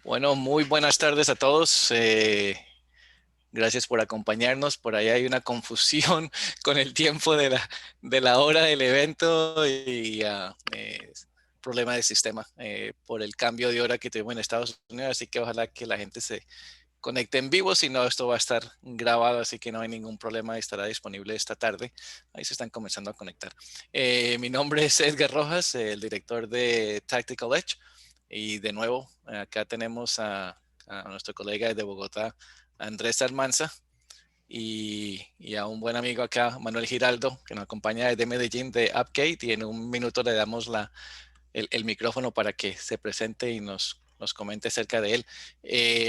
Bueno, muy buenas tardes a todos. Gracias por acompañarnos. Por ahí hay una confusión con el tiempo de la hora del evento y problema de sistema por el cambio de hora que tuvimos en Estados Unidos. Así que ojalá que la gente se conecte en vivo. Si no, esto va a estar grabado, así que no hay ningún problema y estará disponible esta tarde. Ahí se están comenzando a conectar. Mi nombre es Edgar Rojas, el director de Tactical Edge. Y de nuevo, acá tenemos a nuestro colega de Bogotá, Andrés Almanza, y a un buen amigo acá, Manuel Giraldo, que nos acompaña desde Medellín de Upgate. Y en un minuto le damos el micrófono para que se presente y nos comente acerca de él.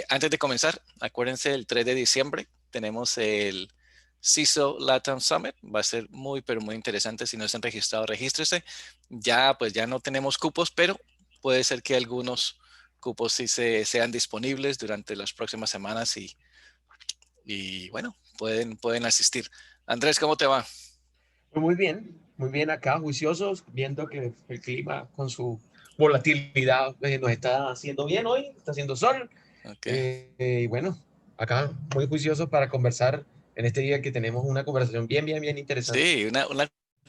Antes de comenzar, acuérdense, el 3 de diciembre tenemos el CISO Latam Summit. Va a ser muy, pero muy interesante. Si no se han registrado, regístrese. Pues ya no tenemos cupos, pero puede ser que algunos cupos sí sean disponibles durante las próximas semanas y bueno, pueden asistir. Andrés, ¿cómo te va? Muy bien acá, juiciosos, viendo que el clima con su volatilidad nos está haciendo bien hoy, está haciendo sol. Ok. Y bueno, acá muy juiciosos para conversar en este día que tenemos una conversación bien interesante. Sí, una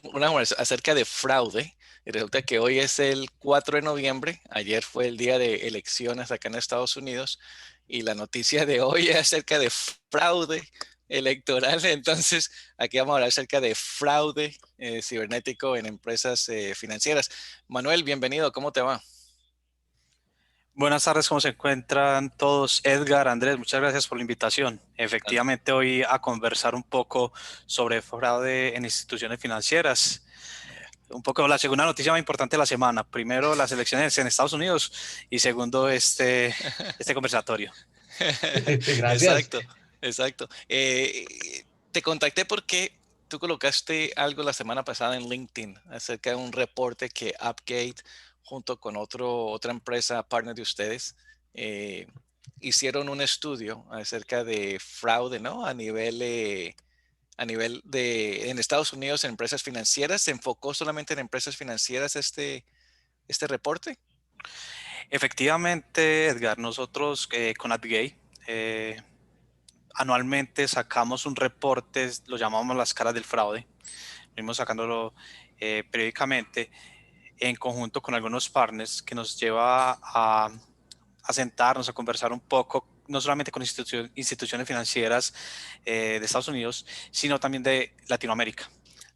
conversación acerca de fraude. Y resulta que hoy es el 4 de noviembre. Ayer fue el día de elecciones acá en Estados Unidos. Y la noticia de hoy es acerca de fraude electoral. Entonces, aquí vamos a hablar acerca de fraude cibernético en empresas financieras. Manuel, bienvenido. ¿Cómo te va? Buenas tardes, ¿cómo se encuentran todos? Edgar, Andrés, muchas gracias por la invitación. Efectivamente, hoy a conversar un poco sobre fraude en instituciones financieras. Un poco la segunda noticia más importante de la semana. Primero, las elecciones en Estados Unidos y segundo, este conversatorio. Gracias. Exacto, exacto. Te contacté porque tú colocaste algo la semana pasada en LinkedIn acerca de un reporte que Appgate, junto con otra empresa partner de ustedes, eh, hicieron un estudio acerca de fraude, ¿no? En Estados Unidos en empresas financieras. ¿Se enfocó solamente en empresas financieras este reporte? Efectivamente, Edgar, nosotros con AdGay anualmente sacamos un reporte, lo llamamos las caras del fraude. Venimos sacándolo periódicamente en conjunto con algunos partners que nos lleva a sentarnos, a conversar un poco, no solamente con instituciones financieras de Estados Unidos, sino también de Latinoamérica,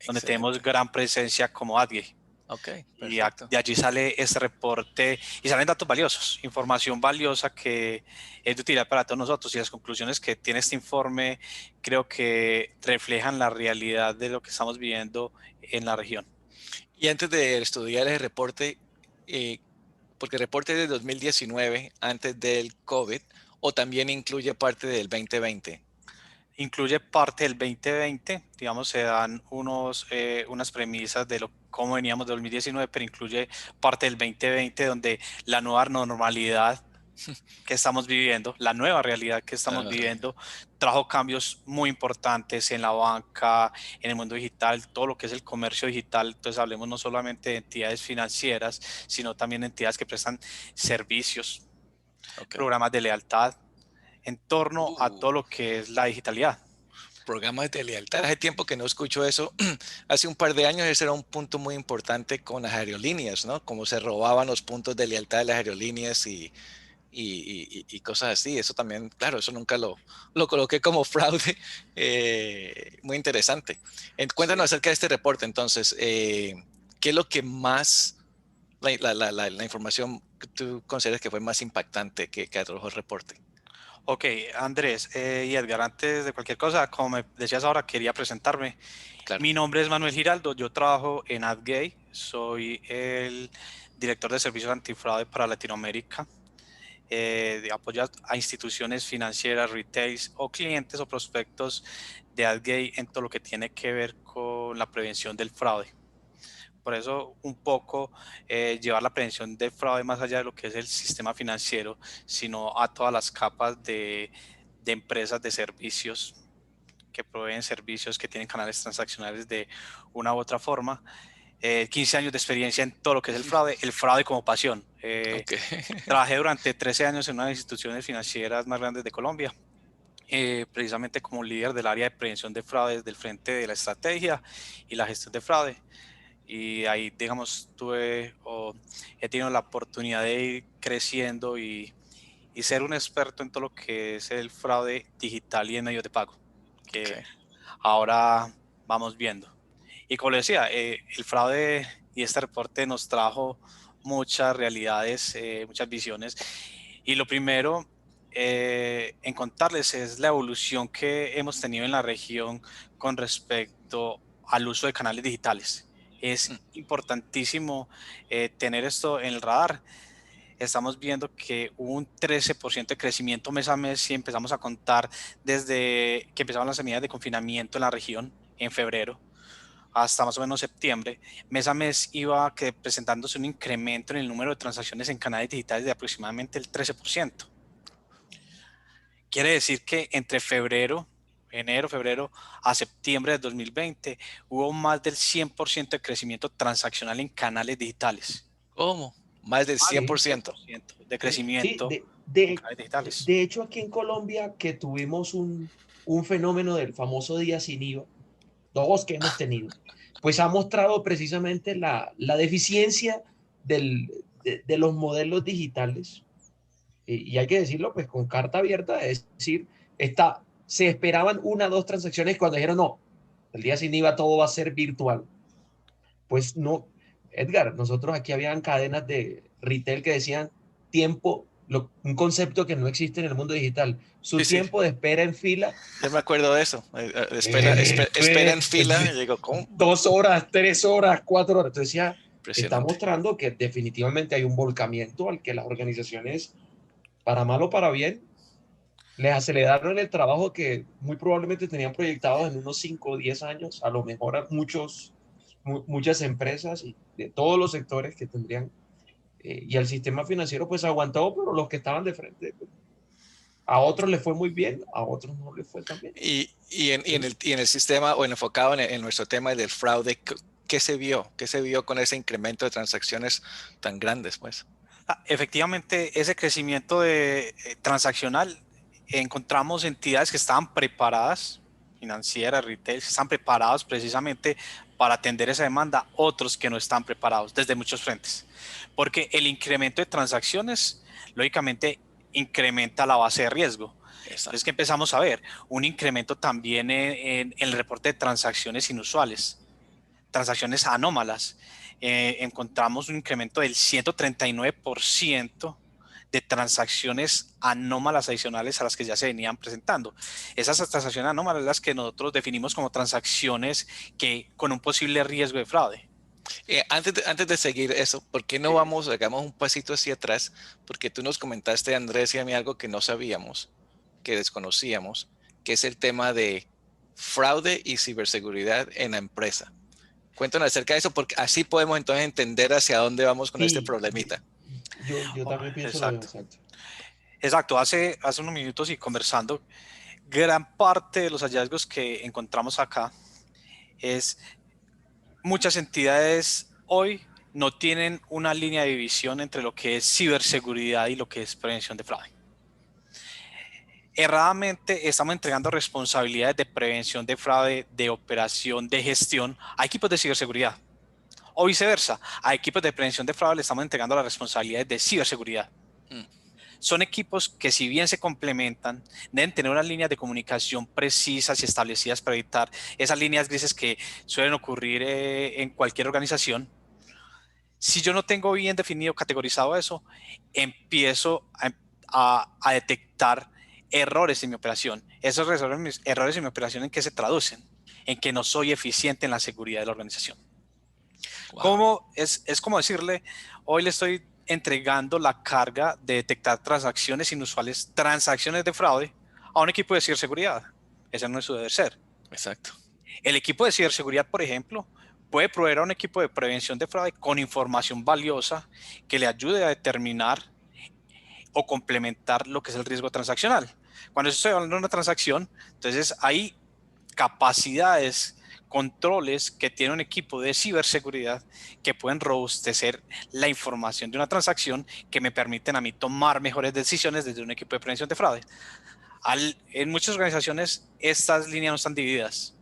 donde tenemos Excelente. gran presencia como ADGE. Ok, Y perfecto. de allí sale este reporte y salen datos valiosos, información valiosa que es de utilidad para todos nosotros. Y las conclusiones que tiene este informe creo que reflejan la realidad de lo que estamos viviendo en la región. Y antes de estudiar el reporte, eh, porque el reporte es de 2019, antes del COVID, o también incluye parte del 2020. Incluye parte del 2020, digamos, se dan unas premisas de cómo veníamos de 2019, pero incluye parte del 2020 donde la nueva normalidad que estamos viviendo, la nueva realidad que La estamos nueva realidad. viviendo, trajo cambios muy importantes en la banca, en el mundo digital, todo lo que es el comercio digital. Entonces hablemos no solamente de entidades financieras, sino también de entidades que prestan servicios, Ok. programas de lealtad, en torno a Uh, todo lo que es la digitalidad. Programas de lealtad. Hace tiempo que no escucho eso. Hace un par de años ese era un punto muy importante con las aerolíneas, ¿no? Cómo se robaban los puntos de lealtad de las aerolíneas y cosas así. Eso también, claro, eso nunca lo coloqué como fraude. Muy interesante. Cuéntanos Sí. acerca de este reporte, entonces. ¿Qué es lo que más, la información que tú consideras que fue más impactante que arrojó el reporte? Ok, Andrés y Edgar, antes de cualquier cosa, como me decías ahora, quería presentarme. Claro. Mi nombre es Manuel Giraldo, yo trabajo en AdGay, soy el director de servicios antifraude para Latinoamérica, de apoyo a instituciones financieras, retails o clientes o prospectos de AdGay en todo lo que tiene que ver con la prevención del fraude. Por eso un poco llevar la prevención del fraude más allá de lo que es el sistema financiero, sino a todas las capas de empresas de servicios que proveen servicios, que tienen canales transaccionales de una u otra forma. 15 años de experiencia en todo lo que es el fraude como pasión. Ok. Trabajé durante 13 años en una de las instituciones financieras más grandes de Colombia, precisamente como líder del área de prevención de fraudes del frente de la estrategia y la gestión de fraude. Y ahí, digamos, he tenido la oportunidad de ir creciendo y ser un experto en todo lo que es el fraude digital y en medios de pago, que Ok. ahora vamos viendo. Y como le decía, el fraude y este reporte nos trajo muchas realidades, muchas visiones. Y lo primero en contarles es la evolución que hemos tenido en la región con respecto al uso de canales digitales. Mm. Es importantísimo tener esto en el radar. Estamos viendo que hubo un 13% de crecimiento mes a mes si empezamos a contar desde que empezaron las medidas de confinamiento en la región en febrero hasta más o menos septiembre. Mes a mes iba presentándose un incremento en el número de transacciones en canales digitales de aproximadamente el 13%. Quiere decir que entre febrero a septiembre de 2020 hubo más del 100% de crecimiento transaccional en canales digitales. ¿Cómo? Más del Más cien del Sí, por ciento. 100% de sí, crecimiento en canales digitales. de hecho aquí en Colombia que tuvimos un fenómeno del famoso día sin IVA, dos que hemos tenido, pues ha mostrado precisamente la deficiencia de los modelos digitales. Y hay que decirlo pues con carta abierta, es decir, se esperaban una o dos transacciones cuando dijeron no, el día sin IVA todo va a ser virtual. Pues no, Edgar, nosotros aquí habían cadenas de retail que decían tiempo, un concepto que no existe en el mundo digital, Sí, su sí. tiempo de espera en fila. Yo me acuerdo de eso. Espera en fila. Y digo, ¿cómo? 2 horas, 3 horas, 4 horas. Entonces ya está Impresionante. mostrando que definitivamente hay un volcamiento al que las organizaciones, para mal o para bien, les aceleraron el trabajo que muy probablemente tenían proyectados en unos 5 o 10 años, a lo mejor a muchas empresas y de todos los sectores que tendrían. Y el sistema financiero pues aguantó, pero los que estaban de frente, pues, a otros les fue muy bien, a otros no les fue tan bien. Y en el sistema, o enfocado en nuestro tema del fraude, ¿qué se vio? ¿Qué se vio con ese incremento de transacciones tan grandes, pues? Efectivamente, ese crecimiento transaccional, encontramos entidades que estaban preparadas, financieras, retail, que están preparados precisamente para atender esa demanda, otros que no están preparados desde muchos frentes. Porque el incremento de transacciones, lógicamente, incrementa la base de riesgo. Entonces, ¿qué Exacto. empezamos a ver? Un incremento también en el reporte de transacciones inusuales, transacciones anómalas. Encontramos un incremento del 139% de transacciones anómalas adicionales a las que ya se venían presentando. Esas transacciones anómalas las que nosotros definimos como transacciones que con un posible riesgo de fraude. Antes de seguir eso, ¿por qué no Sí, vamos, hagamos un pasito hacia atrás? Porque tú nos comentaste, Andrés y a mí, algo que no sabíamos, que desconocíamos, que es el tema de fraude y ciberseguridad en la empresa. Cuéntanos acerca de eso, porque así podemos entonces entender hacia dónde vamos con este sí, problemita. yo también pienso lo mismo, Exacto. exacto. Exacto. Hace unos minutos y conversando, gran parte de los hallazgos que encontramos acá es muchas entidades hoy no tienen una línea de división entre lo que es ciberseguridad y lo que es prevención de fraude. Erradamente estamos entregando responsabilidades de prevención de fraude, de operación, de gestión a equipos de ciberseguridad. O viceversa, a equipos de prevención de fraude le estamos entregando las responsabilidades de ciberseguridad. Mm. Son equipos que, si bien se complementan, deben tener unas líneas de comunicación precisas y establecidas para evitar esas líneas grises que suelen ocurrir en cualquier organización. Si yo no tengo bien definido, categorizado eso, empiezo a detectar errores en mi operación. Esos errores en mi operación, ¿en qué se traducen? En que no soy eficiente en la seguridad de la organización. Wow. Es como decirle, hoy le estoy entregando la carga de detectar transacciones inusuales, transacciones de fraude, a un equipo de ciberseguridad. Ese no es su deber ser. Exacto. El equipo de ciberseguridad, por ejemplo, puede proveer a un equipo de prevención de fraude con información valiosa que le ayude a determinar o complementar lo que es el riesgo transaccional. Cuando estoy hablando de una transacción, entonces hay capacidades controles que tiene un equipo de ciberseguridad que pueden robustecer la información de una transacción, que me permiten a mí tomar mejores decisiones desde un equipo de prevención de fraude. En muchas organizaciones estas líneas no están divididas.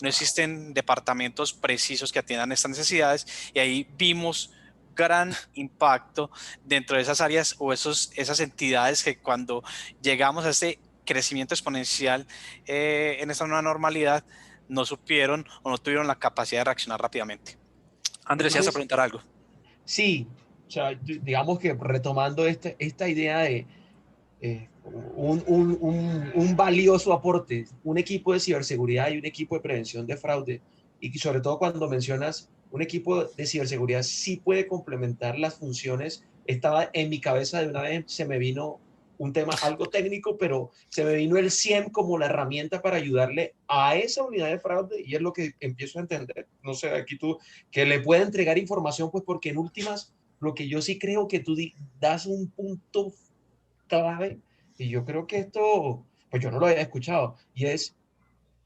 No existen departamentos precisos que atiendan estas necesidades, y ahí vimos gran impacto dentro de esas áreas o esas entidades que cuando llegamos a ese crecimiento exponencial en esta nueva normalidad, no supieron o no tuvieron la capacidad de reaccionar rápidamente. Andrés, ¿ya vas a Entonces, preguntar algo? sí, o sea, digamos que retomando esta idea de un valioso aporte, un equipo de ciberseguridad y un equipo de prevención de fraude, y sobre todo cuando mencionas un equipo de ciberseguridad sí puede complementar las funciones. Estaba en mi cabeza de una vez, se me vino un tema algo técnico, pero se me vino el SIEM como la herramienta para ayudarle a esa unidad de fraude, y es lo que empiezo a entender. No sé, aquí tú, que le puede entregar información, pues porque en últimas, lo que yo sí creo que tú das un punto clave, y yo creo que esto, pues yo no lo había escuchado, y es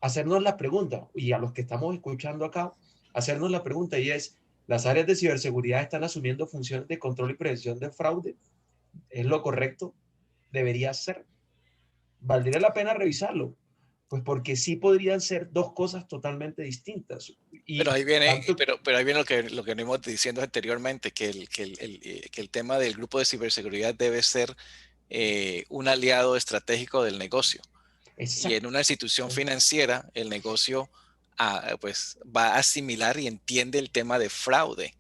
hacernos la pregunta, y a los que estamos escuchando acá, hacernos la pregunta, y es, ¿las áreas de ciberseguridad están asumiendo funciones de control y prevención de fraude? ¿Es lo correcto? ¿Debería ser? ¿Valdría la pena revisarlo? Pues porque sí podrían ser dos cosas totalmente distintas. Pero Y ahí viene, tanto, pero ahí viene lo que venimos diciendo anteriormente, que el tema del grupo de ciberseguridad debe ser un aliado estratégico del negocio. Y en exacto, una institución financiera, el negocio pues, va a asimilar y entiende el tema de fraude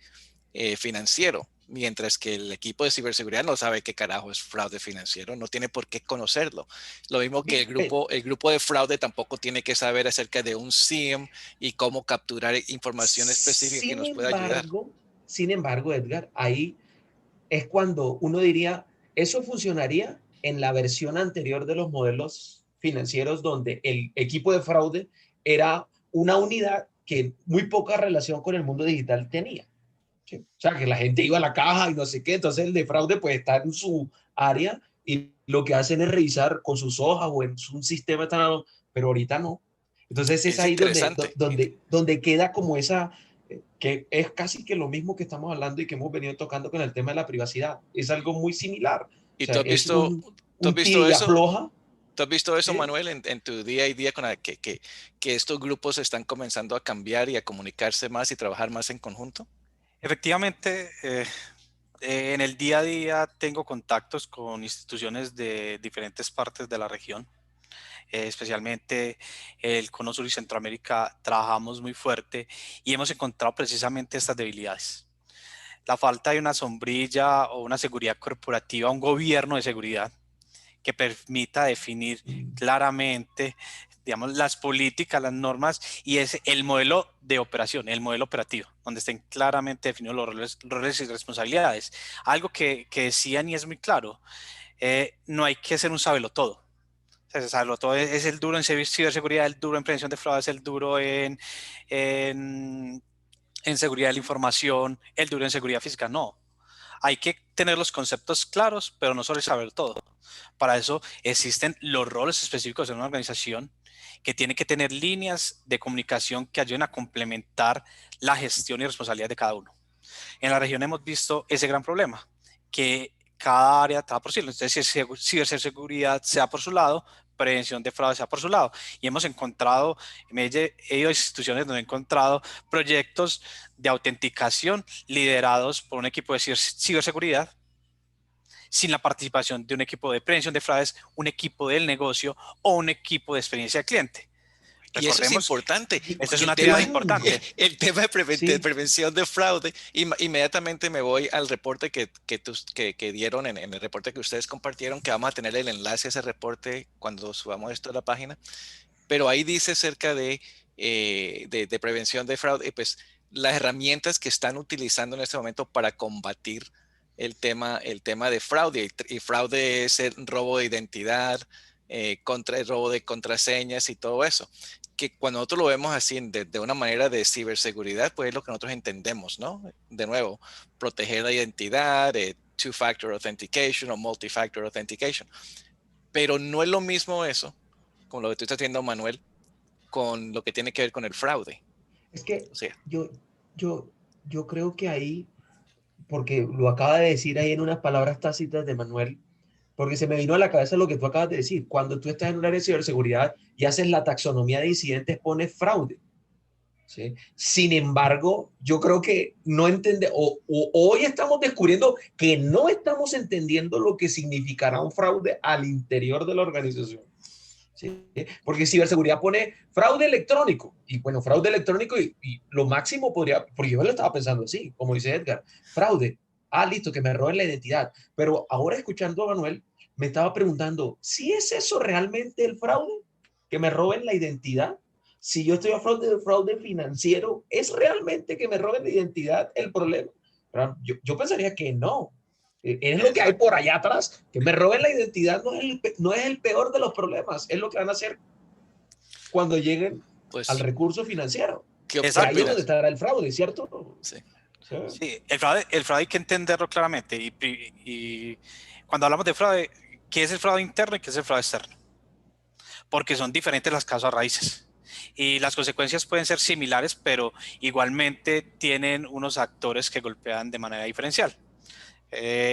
financiero, mientras que el equipo de ciberseguridad no sabe qué carajo es fraude financiero, no tiene por qué conocerlo. Lo mismo que el grupo de fraude tampoco tiene que saber acerca de un SIEM y cómo capturar información específica que sin nos pueda ayudar. embargo, sin embargo, Edgar, ahí es cuando uno diría, eso funcionaría en la versión anterior de los modelos financieros, donde el equipo de fraude era una unidad que muy poca relación con el mundo digital tenía. ¿Sí? O sea, que la gente iba a la caja y no sé qué, entonces el de fraude pues está en su área y lo que hacen es revisar con sus hojas o en un sistema, pero ahorita no. Entonces es Es ahí interesante. donde queda como esa, que es casi que lo mismo que estamos hablando y que hemos venido tocando con el tema de la privacidad. Es algo muy similar. O ¿Y sea, es tú has un tira visto y eso? afloja. ¿Tú has visto eso, ¿Sí? Manuel, en tu día a día que estos grupos están comenzando a cambiar y a comunicarse más y trabajar más en conjunto? Efectivamente, en el día a día tengo contactos con instituciones de diferentes partes de la región, especialmente el Cono Sur y Centroamérica. Trabajamos muy fuerte y hemos encontrado precisamente estas debilidades: la falta de una sombrilla o una seguridad corporativa, un gobierno de seguridad que permita definir claramente, digamos, las políticas, las normas, y es el modelo de operación, el modelo operativo, donde estén claramente definidos los roles y responsabilidades. Algo que decían y es muy claro: no hay que ser un sabelotodo. O sea, sabelotodo es el duro en ciberseguridad, el duro en prevención de fraudes, el duro en, en seguridad de la información, el duro en seguridad física. No, hay que tener los conceptos claros, pero no solo saber todo. Para eso existen los roles específicos en una organización, que tiene que tener líneas de comunicación que ayuden a complementar la gestión y responsabilidad de cada uno. En la región hemos visto ese gran problema, que cada área está por sí. Entonces, si ciberseguridad sea por su lado, prevención de fraude sea por su lado. Y hemos encontrado, he ido a instituciones donde he encontrado proyectos de autenticación liderados por un equipo de ciberseguridad, sin la participación de un equipo de prevención de fraudes, un equipo del negocio o un equipo de experiencia del cliente. Y eso es Recordemos, importante, esta es porque una triada importante. el tema de Sí, prevención de fraude, inmediatamente me voy al reporte que dieron en el reporte que ustedes compartieron, que vamos a tener el enlace a ese reporte cuando subamos esto a la página, pero ahí dice acerca de prevención de fraude, pues las herramientas que están utilizando en este momento para combatir el tema de fraude. Y fraude es el robo de identidad, el robo de contraseñas y todo eso. Que cuando nosotros lo vemos así de una manera de ciberseguridad, pues es lo que nosotros entendemos, ¿no? De nuevo, proteger la identidad, two-factor authentication o multi-factor authentication. Pero no es lo mismo eso, con lo que tú estás haciendo, Manuel, con lo que tiene que ver con el fraude. Es que O sea, yo, yo, yo creo que ahí, porque lo acaba de decir ahí en unas palabras tácitas de Manuel, porque se me vino a la cabeza lo que tú acabas de decir. Cuando tú estás en un área de ciberseguridad y haces la taxonomía de incidentes, pones fraude. ¿Sí? Sin embargo, yo creo que no entiende, o hoy estamos descubriendo que no estamos entendiendo lo que significará un fraude al interior de la organización. ¿Sí? Porque ciberseguridad pone fraude electrónico, y bueno, fraude electrónico, y lo máximo podría, porque yo lo estaba pensando así, como dice Edgar, fraude, listo, que me roben la identidad, pero ahora escuchando a Manuel, me estaba preguntando, ¿si es eso realmente el fraude? ¿Que me roben la identidad? Si yo estoy a fraude financiero, ¿es realmente que me roben la identidad el problema? Yo pensaría que no. Es lo que hay por allá atrás. Que me roben la identidad no es el peor de los problemas, es lo que van a hacer cuando lleguen al pues, recurso financiero. ¿qué, qué Que ahí Exacto. es donde opinas? estará el fraude, ¿cierto? Sí. Sí. Sí, el fraude hay que entenderlo claramente. Y cuando hablamos de fraude, ¿qué es el fraude interno y qué es el fraude externo? Porque son diferentes las causas raíces. Y las consecuencias pueden ser similares, pero igualmente tienen unos actores que golpean de manera diferencial.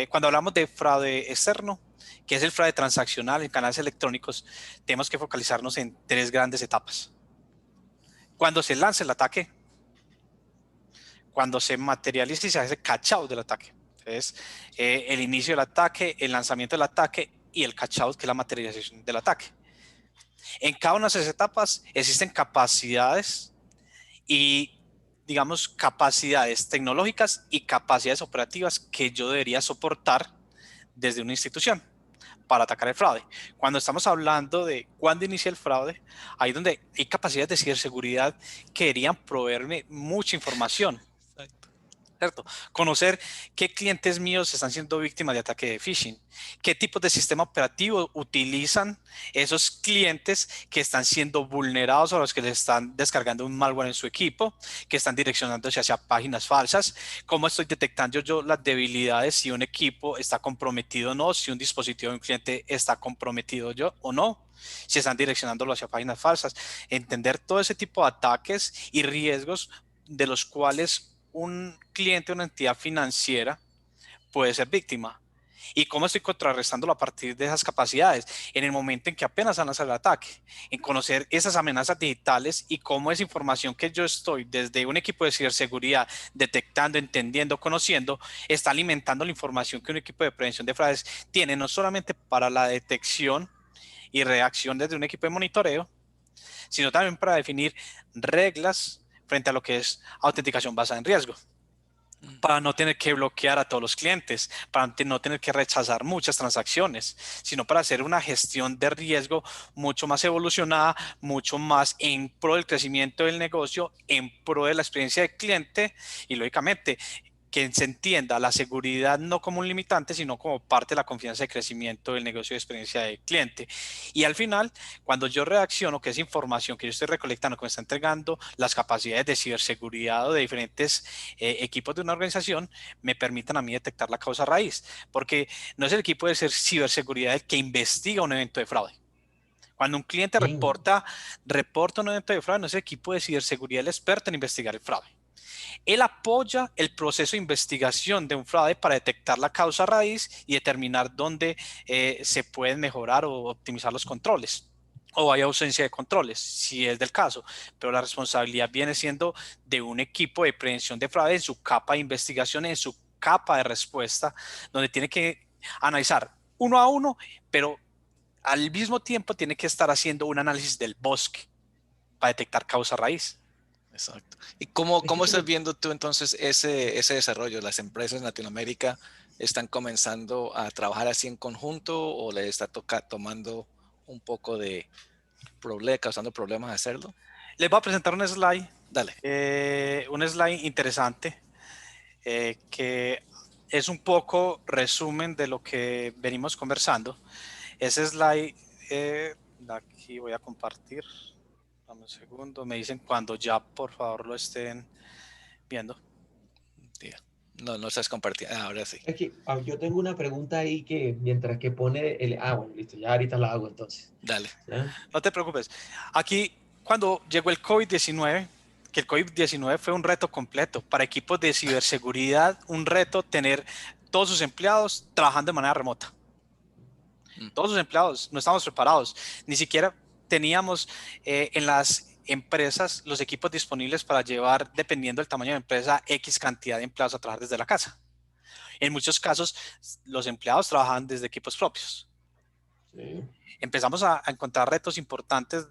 Cuando hablamos de fraude externo, que es el fraude transaccional en canales electrónicos, tenemos que focalizarnos en tres grandes etapas. Cuando se lanza el ataque, cuando se materializa y se hace catch-out del ataque. Entonces, el inicio del ataque, el lanzamiento del ataque y el catch-out, que es la materialización del ataque. En cada una de esas etapas existen capacidades y, digamos, capacidades tecnológicas y capacidades operativas que yo debería soportar desde una institución para atacar el fraude. Cuando estamos hablando de cuándo inicia el fraude, ahí donde hay capacidades de ciberseguridad que deberían proveerme mucha información. Exacto. ¿Cierto? Conocer qué clientes míos están siendo víctimas de ataque de phishing, qué tipos de sistema operativo utilizan esos clientes que están siendo vulnerados o los que les están descargando un malware en su equipo, que están direccionándose hacia páginas falsas, cómo estoy detectando yo las debilidades, si un equipo está comprometido o no, si un dispositivo de un cliente está comprometido yo o no, si están direccionándolo hacia páginas falsas, entender todo ese tipo de ataques y riesgos de los cuales un cliente o una entidad financiera puede ser víctima. ¿Y cómo estoy contrarrestándolo a partir de esas capacidades? En el momento en que apenas van a hacer el ataque, en conocer esas amenazas digitales y cómo esa información que yo estoy desde un equipo de ciberseguridad detectando, entendiendo, conociendo, está alimentando la información que un equipo de prevención de fraudes tiene, no solamente para la detección y reacción desde un equipo de monitoreo, sino también para definir reglas frente a lo que es autenticación basada en riesgo, para no tener que bloquear a todos los clientes, para no tener que rechazar muchas transacciones, sino para hacer una gestión de riesgo mucho más evolucionada, mucho más en pro del crecimiento del negocio, en pro de la experiencia del cliente y lógicamente que se entienda la seguridad no como un limitante, sino como parte de la confianza de crecimiento del negocio de experiencia del cliente. Y al final, cuando yo reacciono, que es información que yo estoy recolectando, que me está entregando las capacidades de ciberseguridad o de diferentes equipos de una organización, me permitan a mí detectar la causa raíz. Porque no es el equipo de ciberseguridad el que investiga un evento de fraude. Cuando un cliente Bien. reporta un evento de fraude, no es el equipo de ciberseguridad el experto en investigar el fraude. Él apoya el proceso de investigación de un fraude para detectar la causa raíz y determinar dónde se pueden mejorar o optimizar los controles o hay ausencia de controles, si es del caso, pero la responsabilidad viene siendo de un equipo de prevención de fraude en su capa de investigación, en su capa de respuesta, donde tiene que analizar uno a uno, pero al mismo tiempo tiene que estar haciendo un análisis del bosque para detectar causa raíz. Exacto. ¿Y cómo estás Escúchame, viendo tú entonces ese desarrollo? ¿Las empresas en Latinoamérica están comenzando a trabajar así en conjunto o le está tomando un poco de problema, causando problemas hacerlo? Les voy a presentar Dale. un slide interesante que es un poco resumen de lo que venimos conversando. Ese slide, aquí voy a compartir. Dame un segundo, me dicen cuando ya por favor lo estén viendo. Tía. No, no estás compartiendo. Ahora sí. es que yo tengo una pregunta ahí que mientras que pone el... bueno, listo, ya ahorita la hago entonces. Dale. ¿Ya? No te preocupes. Aquí, cuando llegó el COVID-19, que el COVID-19 fue un reto completo. Para equipos de ciberseguridad, un reto tener todos sus empleados trabajando de manera remota. Todos sus empleados, no estábamos preparados. Ni siquiera teníamos en las empresas los equipos disponibles para llevar, dependiendo del tamaño de empresa, X cantidad de empleados a trabajar desde la casa. En muchos casos, los empleados trabajaban desde equipos propios. Sí. Empezamos a encontrar retos importantes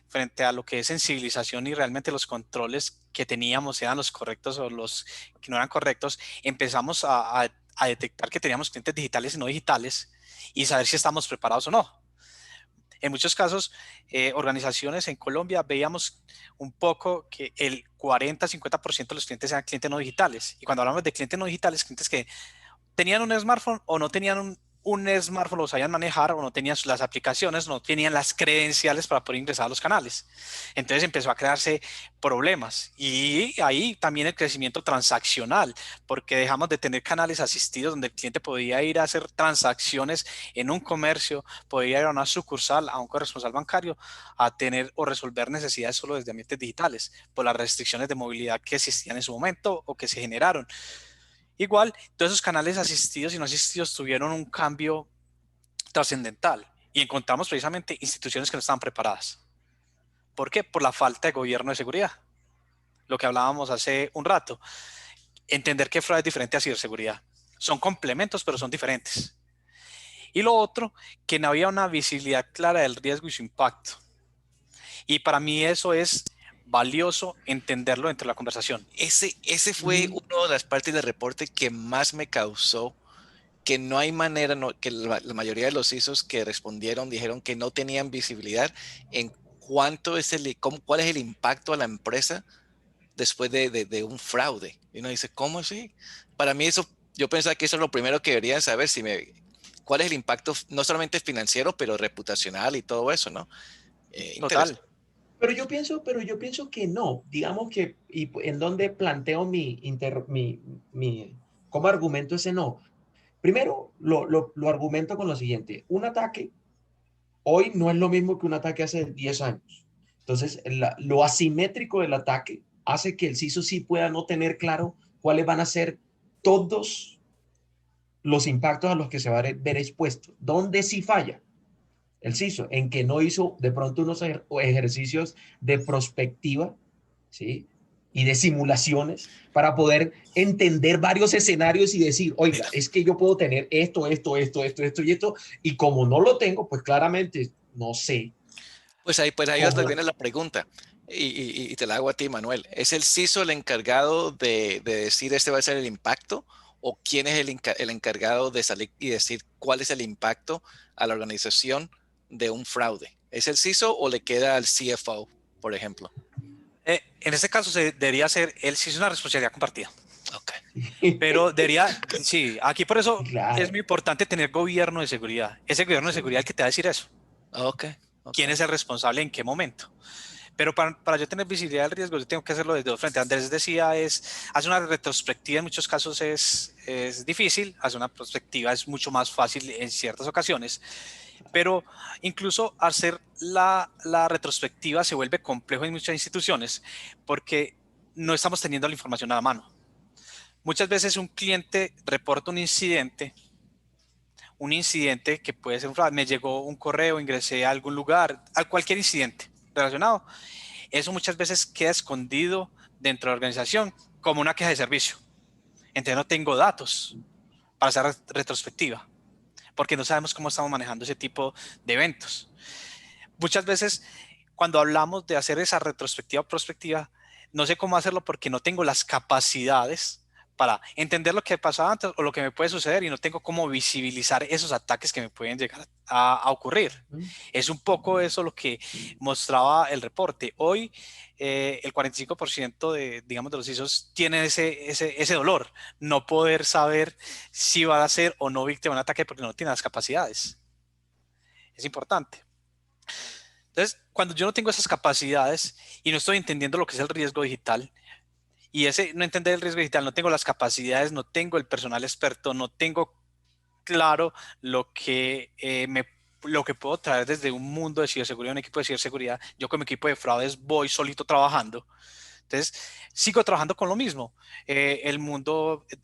frente a lo que es sensibilización y realmente los controles que teníamos eran los correctos o los que no eran correctos. Empezamos a detectar que teníamos clientes digitales y no digitales y saber si estamos preparados o no. En muchos casos, organizaciones en Colombia veíamos un poco que el 40-50% de los clientes eran clientes no digitales. Y cuando hablamos de clientes no digitales, clientes que tenían un smartphone o no tenían un smartphone, lo sabían manejar o no tenían las aplicaciones, no tenían las credenciales para poder ingresar a los canales. Entonces empezó a crearse problemas y ahí también el crecimiento transaccional, porque dejamos de tener canales asistidos donde el cliente podía ir a hacer transacciones en un comercio, podía ir a una sucursal, a un corresponsal bancario, a tener o resolver necesidades solo desde ambientes digitales por las restricciones de movilidad que existían en su momento o que se generaron. Igual, todos esos canales asistidos y no asistidos tuvieron un cambio trascendental y encontramos precisamente instituciones que no estaban preparadas. ¿Por qué? Por la falta de gobierno de seguridad. Lo que hablábamos hace un rato. Entender que fraude es diferente a ciberseguridad. Son complementos, pero son diferentes. Y lo otro, que no había una visibilidad clara del riesgo y su impacto. Y para mí eso es valioso entenderlo dentro de la conversación. Ese fue una de las partes del reporte que más me causó, que no hay manera, que la mayoría de los ISOs que respondieron dijeron que no tenían visibilidad en cuál es el impacto a la empresa después de un fraude. Y uno dice, ¿cómo así? Para mí eso, yo pensaba que eso es lo primero que deberían saber, cuál es el impacto no solamente financiero, pero reputacional y todo eso, ¿no? Total. Pero yo pienso que no. Digamos que, y en donde planteo como argumento ese no. Primero, lo argumento con lo siguiente. Un ataque hoy no es lo mismo que un ataque hace 10 años. Entonces, lo asimétrico del ataque hace que el CISO sí pueda no tener claro cuáles van a ser todos los impactos a los que se va a ver expuesto. ¿Dónde sí falla el CISO? En que no hizo de pronto unos ejercicios de prospectiva, ¿sí? Y de simulaciones para poder entender varios escenarios y decir, oiga, es que yo puedo tener esto y esto, y como no lo tengo, pues claramente no sé. Pues ahí viene la pregunta, y te la hago a ti, Manuel. ¿Es el CISO el encargado de decir este va a ser el impacto? ¿O quién es el encargado de salir y decir cuál es el impacto a la organización de un fraude? ¿Es el CISO o le queda al CFO, por ejemplo? En este caso debería ser el CISO una responsabilidad compartida. Okay. Pero sí, aquí por eso claro. Es muy importante tener gobierno de seguridad. Ese gobierno de seguridad el que te va a decir eso. Okay. ¿Quién es el responsable en qué momento? Pero para yo tener visibilidad del riesgo, yo tengo que hacerlo desde dos frentes. Andrés decía, hacer una retrospectiva en muchos casos es difícil, hacer una prospectiva es mucho más fácil en ciertas ocasiones, pero incluso hacer la retrospectiva se vuelve complejo en muchas instituciones porque no estamos teniendo la información a la mano. Muchas veces un cliente reporta un incidente que puede ser un fraude. Me llegó un correo, ingresé a algún lugar, a cualquier incidente relacionado. Eso muchas veces queda escondido dentro de la organización como una queja de servicio. Entonces no tengo datos para hacer retrospectiva, porque no sabemos cómo estamos manejando ese tipo de eventos. Muchas veces cuando hablamos de hacer esa retrospectiva o prospectiva, no sé cómo hacerlo porque no tengo las capacidades para entender lo que pasaba antes o lo que me puede suceder y no tengo cómo visibilizar esos ataques que me pueden llegar a ocurrir. Es un poco eso lo que mostraba el reporte. Hoy el 45% de los ISOs tienen ese dolor, no poder saber si va a ser o no víctima de un ataque porque no tiene las capacidades. Es importante. Entonces, cuando yo no tengo esas capacidades y no estoy entendiendo lo que es el riesgo digital, y no entender el riesgo digital, no tengo las capacidades, no tengo el personal experto, no tengo claro lo que puedo traer desde un mundo de ciberseguridad, un equipo de ciberseguridad. Yo con mi equipo de fraudes voy solito trabajando. Entonces, sigo trabajando con lo mismo.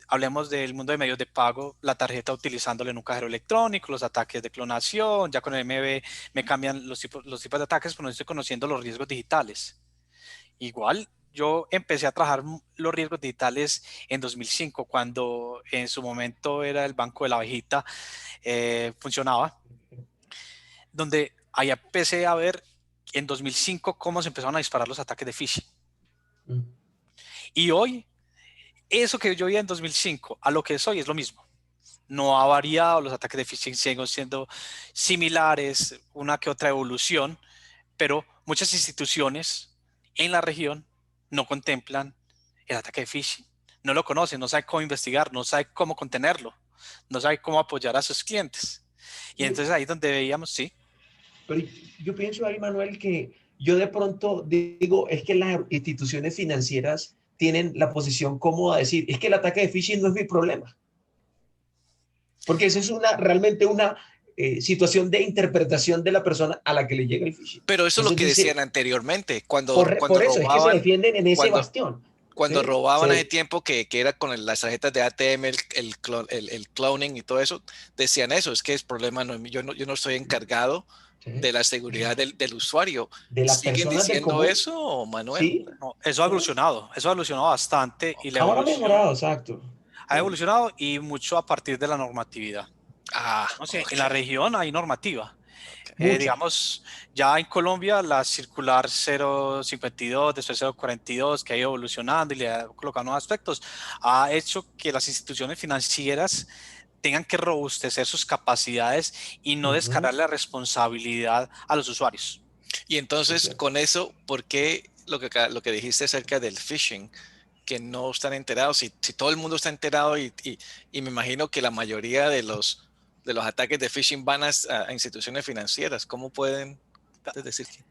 Hablemos del mundo de medios de pago, la tarjeta utilizándolo en un cajero electrónico, los ataques de clonación, ya con el MB me cambian los tipos de ataques, pero no estoy conociendo los riesgos digitales. Igual, yo empecé a trabajar los riesgos digitales en 2005, cuando en su momento era el Banco de la Abejita, funcionaba, donde ahí empecé a ver en 2005 cómo se empezaron a disparar los ataques de phishing. Y hoy, eso que yo vi en 2005 a lo que es hoy es lo mismo. No ha variado, los ataques de phishing siguen siendo similares, una que otra evolución, pero muchas instituciones en la región no contemplan el ataque de phishing. No lo conocen, no saben cómo investigar, no saben cómo contenerlo, no saben cómo apoyar a sus clientes. Y entonces ahí es donde veíamos, sí. Pero yo pienso ahí, Manuel, que yo de pronto digo, es que las instituciones financieras tienen la posición cómoda de decir, es que el ataque de phishing no es mi problema. Porque eso es realmente una situación de interpretación de la persona a la que le llega el phishing. Pero eso es lo que decían anteriormente, cuando por eso robaban, es que se defienden en ese bastión. Cuando ¿sí? robaban hace tiempo, que era con las tarjetas de ATM, el cloning y todo eso, decían eso, es que el problema no es mío, yo no estoy encargado de la seguridad del usuario. De las ¿Siguen personas diciendo eso, Manuel? Sí. No, eso ha evolucionado bastante. Y la Ahora ha evolución mejorado, exacto. ha evolucionado y mucho a partir de la normatividad. No sé, Okay. en la región hay normativa. Okay. Digamos, ya en Colombia la circular 052, después 042, que ha ido evolucionando y le ha colocado nuevos aspectos, ha hecho que las instituciones financieras tengan que robustecer sus capacidades y no descargar la responsabilidad a los usuarios. Y entonces, con eso, ¿por qué lo que dijiste acerca del phishing? Que no están enterados, si todo el mundo está enterado y me imagino que la mayoría de los ataques de phishing van a instituciones financieras, ¿cómo pueden decir que?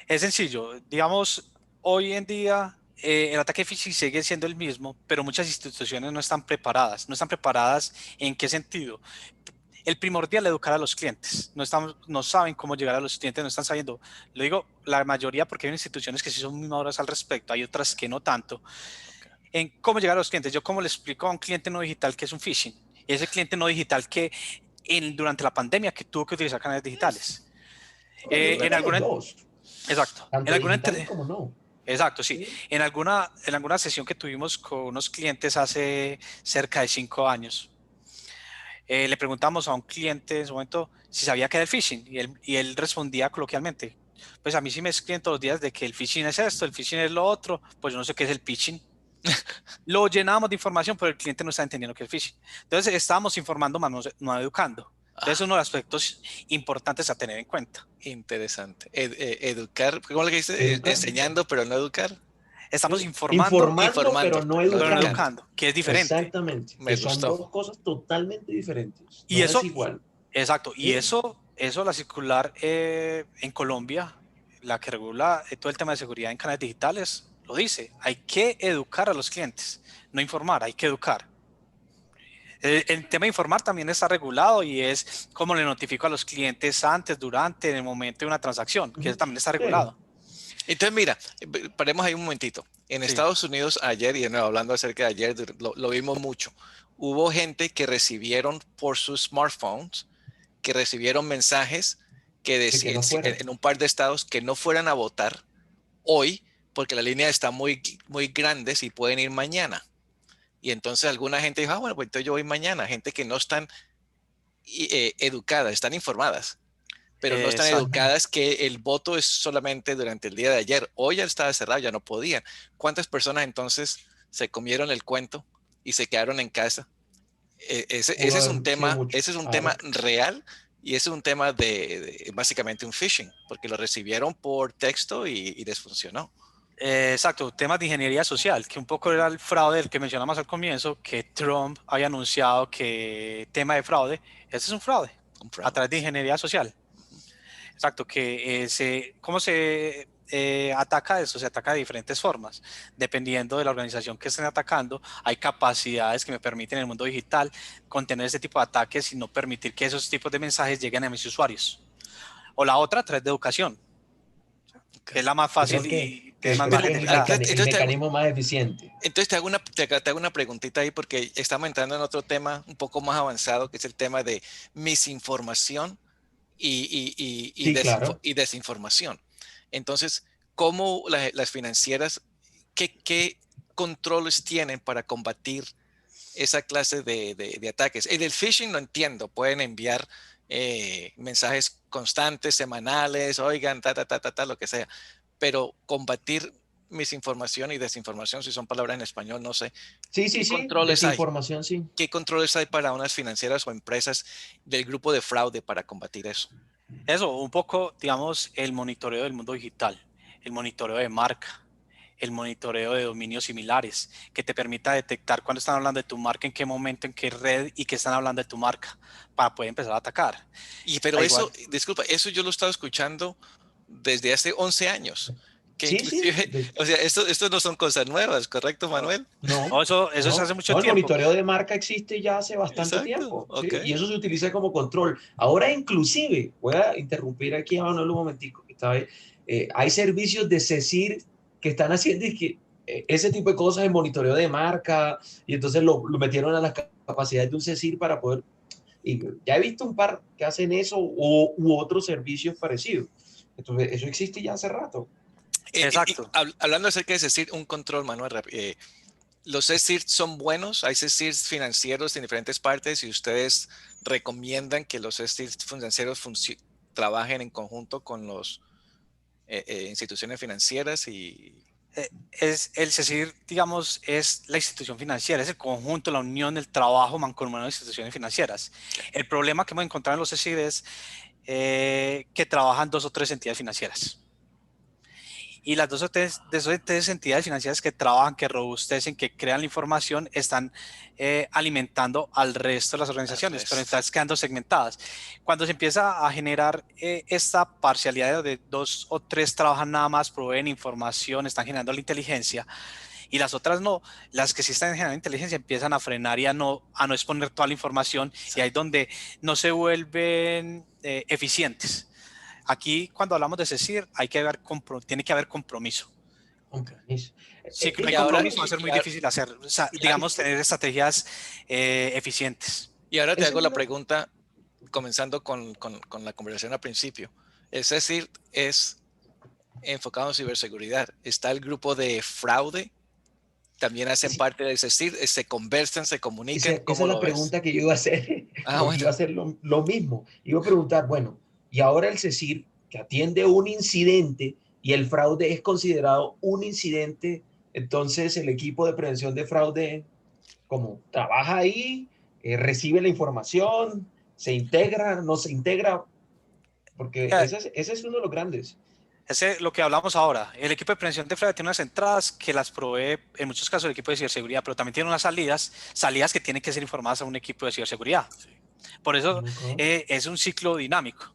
Es sencillo, digamos, hoy en día el ataque de phishing sigue siendo el mismo, pero muchas instituciones no están preparadas. No están preparadas ¿en qué sentido? El primordial es educar a los clientes. No saben cómo llegar a los clientes, no están sabiendo. Lo digo la mayoría porque hay instituciones que sí son muy maduras al respecto, hay otras que no tanto. En cómo llegar a los clientes. Yo cómo le explico a un cliente no digital que es un phishing. Ese cliente no digital que durante la pandemia que tuvo que utilizar canales digitales. En alguna, exacto. Tanto en alguna digital como no. Exacto, sí. En alguna sesión que tuvimos con unos clientes hace cerca de 5 años, le preguntamos a un cliente en su momento si sabía que era el phishing y él respondía coloquialmente, pues a mí sí me escriben todos los días de que el phishing es esto, el phishing es lo otro, pues yo no sé qué es el phishing. Lo llenamos de información, pero el cliente no está entendiendo qué es el phishing. Entonces estábamos informando, más no educando. Entonces, uno de los aspectos importantes a tener en cuenta. Interesante. Educar, ¿cómo le dice? Enseñando, pero no educar. Estamos informando pero no educando. Que es diferente. Exactamente. Me gustó. Son dos cosas totalmente diferentes. Y no eso es igual. Exacto. Y eso la circular en Colombia, la que regula todo el tema de seguridad en canales digitales, lo dice. Hay que educar a los clientes, no informar, hay que educar. El tema de informar también está regulado y es cómo le notifico a los clientes antes, durante, en el momento de una transacción, que eso también está regulado. Entonces, mira, paremos ahí un momentito. En Estados Unidos ayer, y hablando acerca de ayer, lo vimos mucho. Hubo gente que recibieron por sus smartphones, que recibieron mensajes que decían en un par de estados que no fueran a votar hoy porque la línea está muy, muy grande y pueden ir mañana. Y entonces alguna gente dijo, bueno, pues entonces yo voy mañana. Gente que no están educadas, están informadas, pero no están educadas que el voto es solamente durante el día de ayer. Hoy ya estaba cerrado, ya no podían. ¿Cuántas personas entonces se comieron el cuento y se quedaron en casa? Ese es un tema, tema real y ese es un tema de básicamente un phishing, porque lo recibieron por texto y les funcionó. Exacto, temas de ingeniería social, que un poco era el fraude del que mencionamos al comienzo, que Trump había anunciado que tema de fraude, ese es un fraude. A través de ingeniería social. Exacto, que ¿cómo se ataca eso? Se ataca de diferentes formas. Dependiendo de la organización que estén atacando, hay capacidades que me permiten en el mundo digital contener ese tipo de ataques y no permitir que esos tipos de mensajes lleguen a mis usuarios. O la otra, a través de educación, que es la más fácil que es más creo que es marginalidad. el mecanismo más eficiente. Entonces te hago una preguntita ahí porque estamos entrando en otro tema un poco más avanzado, que es el tema de misinformación Sí, claro. y desinformación. Entonces, ¿cómo las financieras, qué controles tienen para combatir esa clase de ataques? En el phishing lo entiendo, pueden enviar mensajes constantes, semanales, oigan, lo que sea, pero combatir misinformación y desinformación, si son palabras en español, no sé, Sí, ¿qué sí, sí, controles hay? desinformación, sí. ¿Qué controles hay para unas financieras o empresas del grupo de fraude para combatir eso? Eso, un poco, digamos, el monitoreo del mundo digital, el monitoreo de marca, el monitoreo de dominios similares, que te permita detectar cuando están hablando de tu marca, en qué momento, en qué red y qué están hablando de tu marca, para poder empezar a atacar. Pero Da igual. eso, disculpa, eso yo lo he estado escuchando desde hace 11 años, que Sí, sí. inclusive, o sea, esto no son cosas nuevas, ¿correcto, Manuel? No, Oh, eso es hace no, mucho no, el tiempo. monitoreo de marca existe ya hace bastante Exacto, tiempo, ok. ¿sí? Y eso se utiliza como control. Ahora inclusive, voy a interrumpir aquí a Manuel un momentico, esta vez, hay servicios de CECIR que están haciendo ese tipo de cosas en monitoreo de marca y entonces lo metieron a las capacidades de un CECIR para poder, y ya he visto un par que hacen eso u otros servicios parecidos. Entonces, eso existe ya hace rato. Exacto. Hablando acerca de decir un control, Manuel, los CSIRT son buenos, hay CSIRT financieros en diferentes partes y ustedes recomiendan que los CSIRT financieros trabajen en conjunto con las instituciones financieras y... Es el CECIR, digamos, es la institución financiera, es el conjunto, la unión, el trabajo mancomunado de instituciones financieras. El problema que hemos encontrado en los CECIR es que trabajan dos o tres entidades financieras. Y las dos o tres entidades financieras que trabajan, que robustecen, que crean la información, están alimentando al resto de las organizaciones, pero están quedando segmentadas. Cuando se empieza a generar esta parcialidad de dos o tres trabajan nada más, proveen información, están generando la inteligencia, y las otras no, las que sí están generando inteligencia empiezan a frenar y a no exponer toda la información, y ahí es donde no se vuelven eficientes. Aquí, cuando hablamos de CECIR, tiene que haber compromiso. Compromiso. Si no hay Y ahora, compromiso, va a ser muy difícil hacer, o sea, digamos, tener estrategias eficientes. y ahora te Esa hago es la una, pregunta, comenzando con la conversación al principio. El CSIRT es enfocado en ciberseguridad. Está el grupo de fraude, también hacen sí, parte del CSIRT, se conversan, se comunican, esa ¿cómo es la lo ves? pregunta que yo iba a hacer. Ah, bueno. Iba a hacer lo mismo. Iba a preguntar, bueno, y ahora el CECIR, que atiende un incidente y el fraude es considerado un incidente, entonces el equipo de prevención de fraude, como trabaja ahí, recibe la información, se integra, no se integra, porque Eh, ese es uno de los grandes. Ese, lo que hablamos ahora, el equipo de prevención de fraude tiene unas entradas que las provee, en muchos casos, el equipo de ciberseguridad, pero también tiene unas salidas que tienen que ser informadas a un equipo de ciberseguridad. Sí, Por eso Okay. es un ciclo dinámico,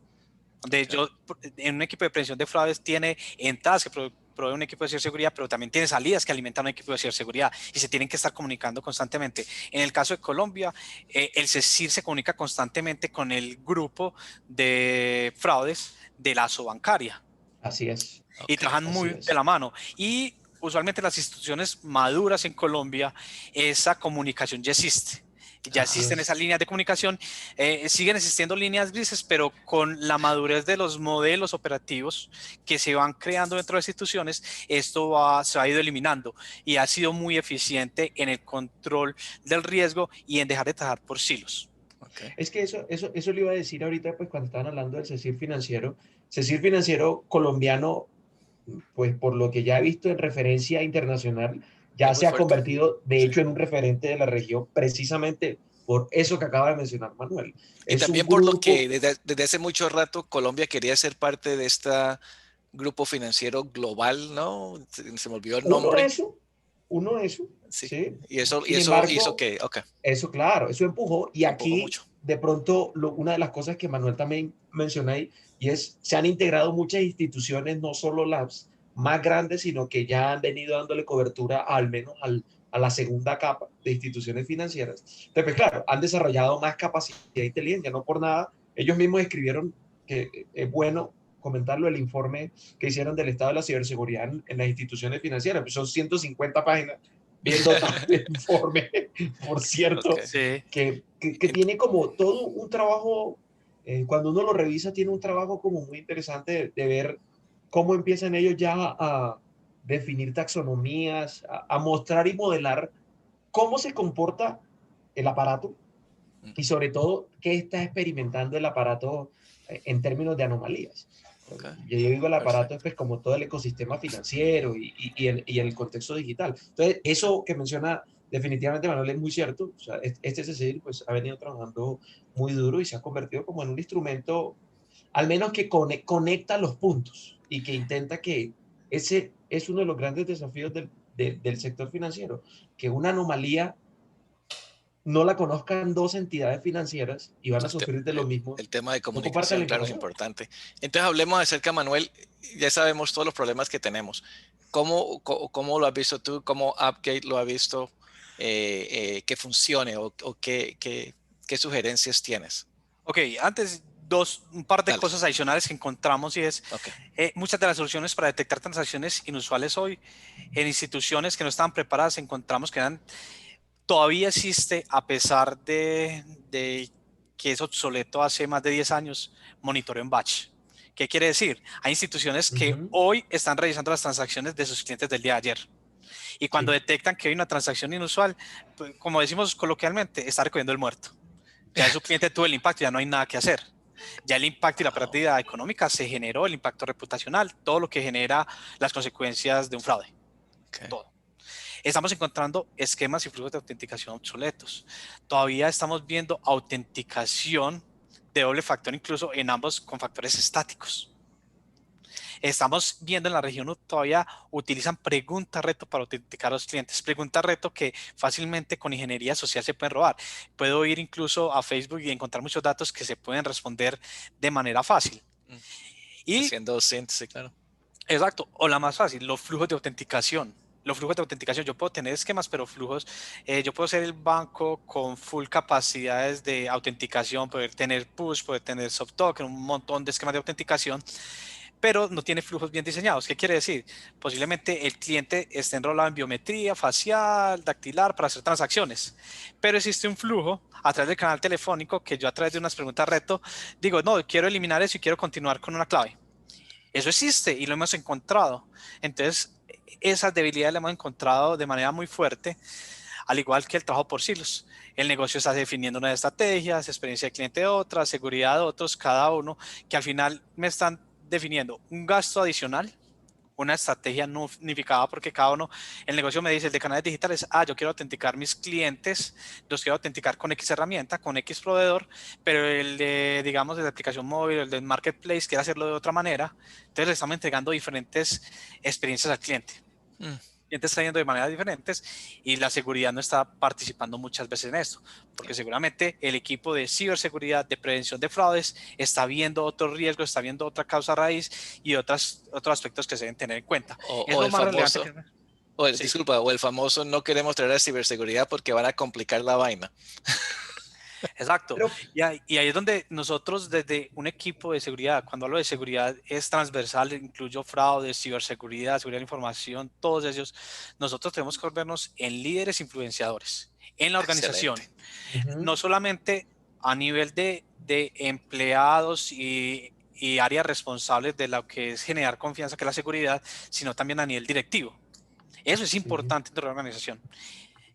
donde okay. en un equipo de prevención de fraudes tiene entradas que provee un equipo de ciberseguridad, pero también tiene salidas que alimentan un equipo de ciberseguridad y se tienen que estar comunicando constantemente. En el caso de Colombia, el CECIR se comunica constantemente con el grupo de fraudes de la bancaria Así es, y Ok. trabajan así muy de es. la mano. Y usualmente las instituciones maduras en Colombia, esa comunicación ya existe. Ya Así existen es. esas líneas de comunicación, siguen existiendo líneas grises, pero con la madurez de los modelos operativos que se van creando dentro de las instituciones, se ha ido eliminando y ha sido muy eficiente en el control del riesgo y en dejar de trabajar por silos. Ok. Es que eso le iba a decir ahorita, pues cuando estaban hablando del CECIR financiero colombiano, pues por lo que ya he visto en referencia internacional, Es ya muy se ha fuerte. convertido, de Sí. hecho, en un referente de la región, precisamente por eso que acaba de mencionar Manuel. Y Es un también por lo grupo, que desde hace mucho rato Colombia quería ser parte de este grupo financiero global, ¿no? Se me olvidó el uno nombre. eso, uno eso, Sí. ¿sí? Y Sin eso hizo embargo, que, ok, eso, claro, eso empujó. Y empujó aquí, mucho. de pronto, una de las cosas que Manuel también mencionó ahí, y es, se han integrado muchas instituciones, no solo las más grandes, sino que ya han venido dándole cobertura al menos a la segunda capa de instituciones financieras. Entonces, pues, claro, han desarrollado más capacidad de inteligencia, no por nada. Ellos mismos escribieron que es bueno comentarlo, el informe que hicieron del estado de la ciberseguridad en las instituciones financieras. Pues son 150 páginas bien dotado el informe, por cierto, Ok. Sí. que tiene como todo un trabajo, cuando uno lo revisa, tiene un trabajo como muy interesante de ver cómo empiezan ellos ya a definir taxonomías, a mostrar y modelar cómo se comporta el aparato y sobre todo qué está experimentando el aparato en términos de anomalías. Ok, Yo digo el aparato es perfecto. pues como todo el ecosistema financiero y el contexto digital. Entonces, eso que menciona definitivamente Manuel es muy cierto. O sea, este CCIR pues ha venido trabajando muy duro y se ha convertido como en un instrumento, al menos que conecta los puntos y que intenta que ese es uno de los grandes desafíos del sector financiero, que una anomalía no la conozcan dos entidades financieras y van a El, te- sufrir de lo mismo, el tema de no compartan comunicación, la claro, es información. importante. Entonces hablemos acerca, Manuel, ya sabemos todos los problemas que tenemos. ¿Cómo lo has visto tú? ¿Cómo Appgate lo ha visto que funcione o qué sugerencias tienes? Ok, antes un par de Dale, cosas adicionales que encontramos y es ok. muchas de las soluciones para detectar transacciones inusuales hoy en instituciones que no estaban preparadas encontramos que todavía existe a pesar de que es obsoleto hace más de 10 años, monitoreo en batch. ¿Qué quiere decir? Hay instituciones que Ujú. hoy están revisando las transacciones de sus clientes del día de ayer y cuando Sí, detectan que hay una transacción inusual, pues, como decimos coloquialmente, está recogiendo el muerto. Ya su cliente tuvo el impacto, ya no hay nada que hacer. Ya el impacto y la Wow, pérdida económica se generó, el impacto reputacional, todo lo que genera las consecuencias de un fraude, ok. todo. Estamos encontrando esquemas y flujos de autenticación obsoletos. Todavía estamos viendo autenticación de doble factor, incluso en ambos con factores estáticos. Estamos viendo en la región todavía utilizan pregunta reto para autenticar a los clientes. Pregunta reto que fácilmente con ingeniería social se pueden robar. Puedo ir incluso a Facebook y encontrar muchos datos que se pueden responder de manera fácil. Mm, Y haciendo síntesis, claro. exacto, o la más fácil, los flujos de autenticación. Los flujos de autenticación, yo puedo tener esquemas, pero flujos, yo puedo ser el banco con full capacidades de autenticación, poder tener push, poder tener soft token, un montón de esquemas de autenticación, pero no tiene flujos bien diseñados. ¿Qué quiere decir? Posiblemente el cliente esté enrolado en biometría facial, dactilar para hacer transacciones, pero existe un flujo a través del canal telefónico que yo a través de unas preguntas reto digo, no, quiero eliminar eso y quiero continuar con una clave. Eso existe y lo hemos encontrado. Entonces, esas debilidades las hemos encontrado de manera muy fuerte, al igual que el trabajo por silos. El negocio está definiendo unas estrategias, experiencia de cliente otra, seguridad de otros, cada uno, que al final me están definiendo un gasto adicional, una estrategia no unificada porque cada uno, el negocio me dice, el de canales digitales, yo quiero autenticar mis clientes, los quiero autenticar con X herramienta, con X proveedor, pero el de, digamos, de la aplicación móvil, el del marketplace, quiere hacerlo de otra manera. Entonces le estamos entregando diferentes experiencias al cliente. Mm, Cliente está yendo de maneras diferentes y la seguridad no está participando muchas veces en esto, porque yeah. seguramente el equipo de ciberseguridad, de prevención de fraudes, está viendo otros riesgos, está viendo otra causa raíz y otros aspectos que se deben tener en cuenta. Es O lo el más relevante famoso, que... Sí, disculpa, o el famoso no queremos traer a ciberseguridad porque van a complicar la vaina. exacto. pero Y ahí es donde nosotros desde un equipo de seguridad, cuando hablo de seguridad es transversal, incluyo fraude, ciberseguridad, seguridad de la información, todos ellos, nosotros tenemos que volvernos en líderes influenciadores en la organización, Excelente. ujú, no solamente a nivel de empleados y áreas responsables de lo que es generar confianza, que es la seguridad, sino también a nivel directivo. Eso es sí, importante dentro de la organización,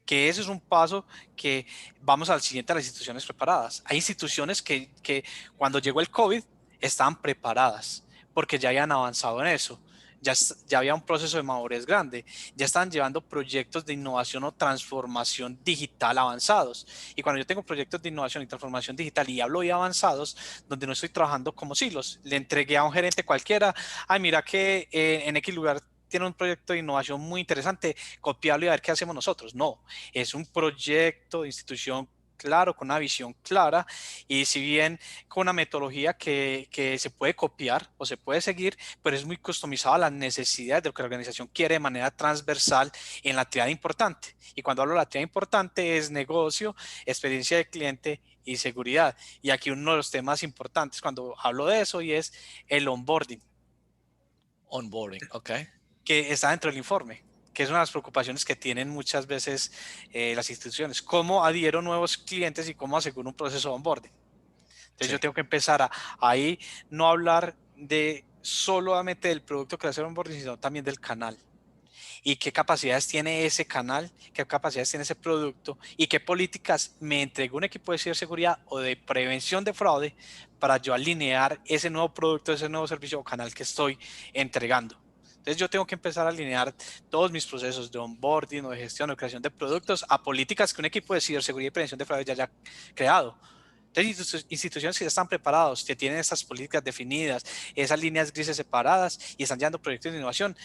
que ese es un paso que vamos al siguiente a las instituciones preparadas. Hay instituciones que cuando llegó el COVID estaban preparadas porque ya habían avanzado en eso. Ya había un proceso de madurez grande, ya están llevando proyectos de innovación o transformación digital avanzados. Y cuando yo tengo proyectos de innovación y transformación digital y hablo de avanzados, donde no estoy trabajando como silos, le entregué a un gerente cualquiera, ay, mira que en X lugar tiene un proyecto de innovación muy interesante, copiarlo y a ver qué hacemos nosotros. No, es un proyecto de institución claro, con una visión clara y si bien con una metodología que se puede copiar o se puede seguir, pero es muy customizada a las necesidades de lo que la organización quiere de manera transversal en la triada importante. Y cuando hablo de la triada importante es negocio, experiencia de cliente y seguridad. Y aquí uno de los temas importantes cuando hablo de eso y es el onboarding. Onboarding, ok. Que está dentro del informe, que es una de las preocupaciones que tienen muchas veces las instituciones. ¿Cómo adhiero nuevos clientes y cómo aseguro un proceso de onboarding? Entonces yo tengo que empezar a ahí no hablar de solamente del producto que hace el onboarding, sino también del canal. Y qué capacidades tiene ese canal, qué capacidades tiene ese producto y qué políticas me entregó un equipo de ciberseguridad o de prevención de fraude para yo alinear ese nuevo producto, ese nuevo servicio o canal que estoy entregando. Entonces yo tengo que empezar a alinear todos mis procesos de onboarding o de gestión o creación de productos a políticas que un equipo de ciberseguridad y prevención de fraude ya haya creado. Entonces, instituciones que ya están preparados, que tienen estas políticas definidas, esas líneas grises separadas y están llevando proyectos de innovación,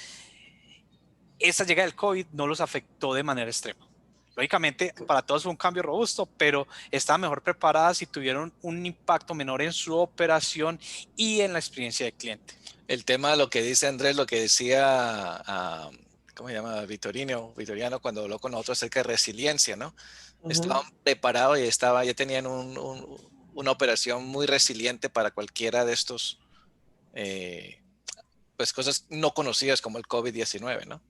esta llegada del COVID no los afectó de manera extrema. Lógicamente, para todos fue un cambio robusto, pero estaban mejor preparadas y tuvieron un impacto menor en su operación y en la experiencia del cliente. El tema, lo que dice Andrés, lo que decía, ¿cómo se llama? Vitoriano cuando habló con nosotros acerca de resiliencia, ¿no? Estaban preparados y ya tenían una operación muy resiliente para cualquiera de estos, pues cosas no conocidas como el COVID-19, ¿no?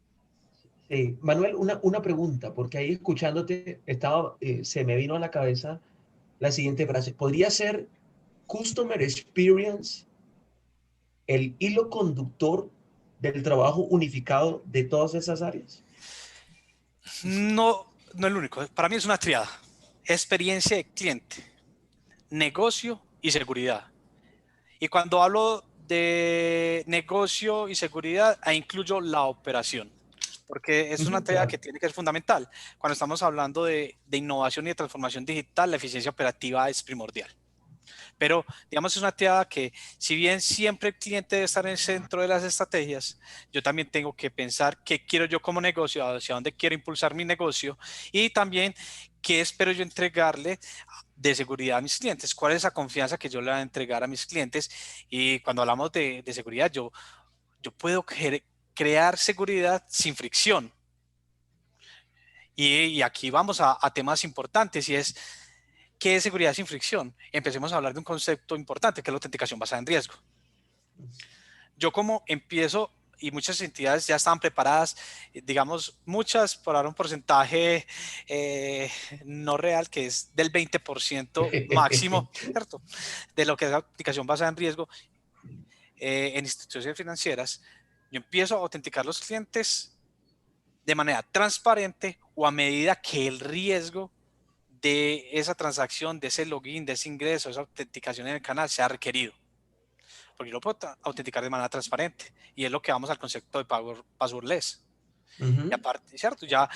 Manuel, una pregunta, porque ahí escuchándote se me vino a la cabeza la siguiente frase. ¿Podría ser Customer Experience el hilo conductor del trabajo unificado de todas esas áreas? No, no es el único. Para mí es una triada. Experiencia de cliente, negocio y seguridad. Y cuando hablo de negocio y seguridad, ahí incluyo la operación, porque es una tarea Claro. que tiene que ser fundamental. Cuando estamos hablando de innovación y de transformación digital, la eficiencia operativa es primordial. Pero, digamos, es una tarea que, si bien siempre el cliente debe estar en el centro de las estrategias, yo también tengo que pensar qué quiero yo como negocio, hacia dónde quiero impulsar mi negocio y también qué espero yo entregarle de seguridad a mis clientes, cuál es esa confianza que yo le voy a entregar a mis clientes. Y cuando hablamos de seguridad, yo puedo crear seguridad sin fricción. Y aquí vamos a temas importantes y es, ¿qué es seguridad sin fricción? Empecemos a hablar de un concepto importante que es la autenticación basada en riesgo. Yo como empiezo y muchas entidades ya estaban preparadas, digamos, muchas por ahora un porcentaje no real, que es del 20% máximo, ¿cierto? De lo que es la autenticación basada en riesgo en instituciones financieras. Yo empiezo a autenticar los clientes de manera transparente o a medida que el riesgo de esa transacción, de ese login, de ese ingreso, de esa autenticación en el canal sea requerido. Porque yo lo puedo autenticar de manera transparente y es lo que vamos al concepto de passwordless. Y aparte, ¿cierto? Ya,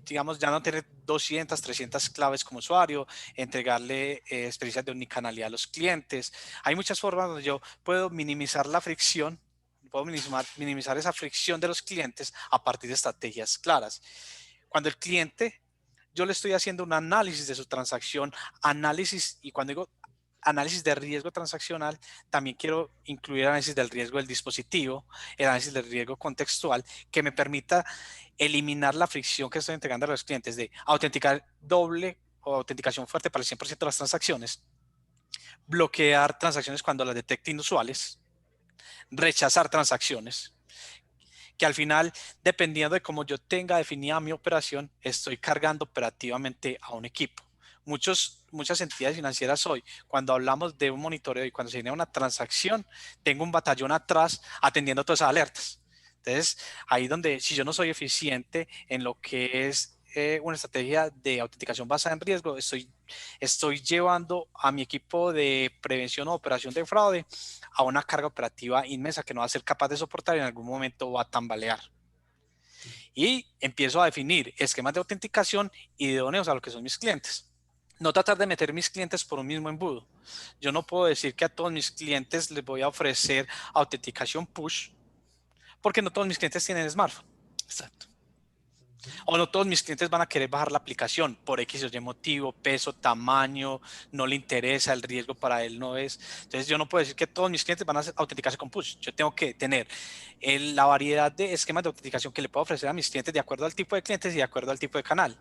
digamos, ya no tener 200, 300 claves como usuario, entregarle experiencias de omnicanalidad a los clientes. Hay muchas formas donde yo puedo minimizar la fricción, puedo minimizar esa fricción de los clientes a partir de estrategias claras. Cuando el cliente, yo le estoy haciendo un análisis de su transacción, análisis, y cuando digo análisis de riesgo transaccional, también quiero incluir análisis del riesgo del dispositivo, el análisis del riesgo contextual, que me permita eliminar la fricción que estoy entregando a los clientes de autenticar doble o autenticación fuerte para el 100% de las transacciones, bloquear transacciones cuando las detecte inusuales, rechazar transacciones, que al final, dependiendo de cómo yo tenga definida mi operación, estoy cargando operativamente a un equipo. Muchas entidades financieras hoy, cuando hablamos de un monitoreo y cuando se genera una transacción, tengo un batallón atrás atendiendo todas esas alertas. Entonces, ahí donde si yo no soy eficiente en lo que es una estrategia de autenticación basada en riesgo, estoy llevando a mi equipo de prevención o operación de fraude a una carga operativa inmensa que no va a ser capaz de soportar y en algún momento va a tambalear. Y empiezo a definir esquemas de autenticación idóneos a lo que son mis clientes. No tratar de meter mis clientes por un mismo embudo. Yo no puedo decir que a todos mis clientes les voy a ofrecer autenticación push, porque no todos mis clientes tienen smartphone. Exacto. O no todos mis clientes van a querer bajar la aplicación por X o Y motivo, peso, tamaño, no le interesa, el riesgo para él no es. Entonces yo no puedo decir que todos mis clientes van a autenticarse con push. Yo tengo que tener la variedad de esquemas de autenticación que le puedo ofrecer a mis clientes de acuerdo al tipo de clientes y de acuerdo al tipo de canal.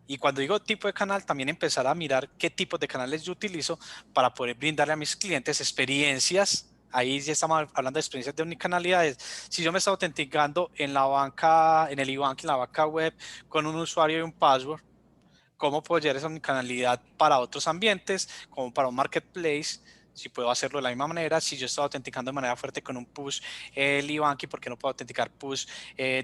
Y cuando digo tipo de canal, también empezar a mirar qué tipos de canales yo utilizo para poder brindarle a mis clientes experiencias. Ahí ya estamos hablando de experiencias de omnicanalidades. Si yo me estoy autenticando en la banca, en el e-banking, en la banca web, con un usuario y un password, ¿cómo puedo llevar esa omnicanalidad para otros ambientes, como para un marketplace? Si puedo hacerlo de la misma manera, si yo estoy autenticando de manera fuerte con un push el e-banking, ¿por qué no puedo autenticar push,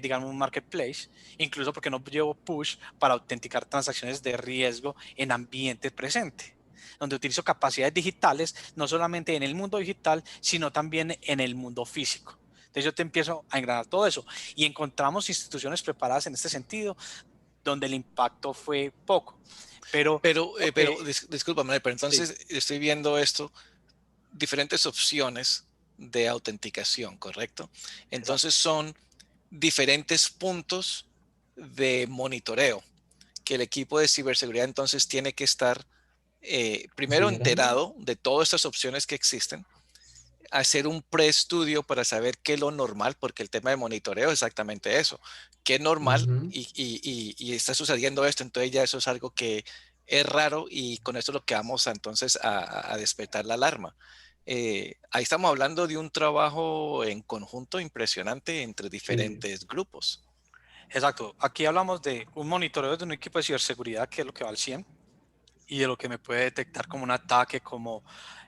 digamos, un marketplace? Incluso porque no llevo push para autenticar transacciones de riesgo en ambiente presente, donde utilizo capacidades digitales, no solamente en el mundo digital, sino también en el mundo físico. Entonces yo te empiezo a engranar todo eso y encontramos instituciones preparadas en este sentido donde el impacto fue poco. Disculpa, Manuel, pero Sí, entonces estoy viendo esto, diferentes opciones de autenticación, ¿correcto? exacto. Entonces son diferentes puntos de monitoreo que el equipo de ciberseguridad entonces tiene que estar primero Considerando. enterado de todas estas opciones que existen, hacer un preestudio para saber qué es lo normal, porque el tema de monitoreo es exactamente eso, qué es normal Ujú. y está sucediendo esto, entonces ya eso es algo que es raro y con esto es lo que vamos a, entonces a despertar la alarma. Ahí estamos hablando de un trabajo en conjunto impresionante entre Sí. diferentes grupos. Exacto. Aquí hablamos de un monitoreo de un equipo de ciberseguridad, que es lo que va al 100, y de lo que me puede detectar como un ataque, como,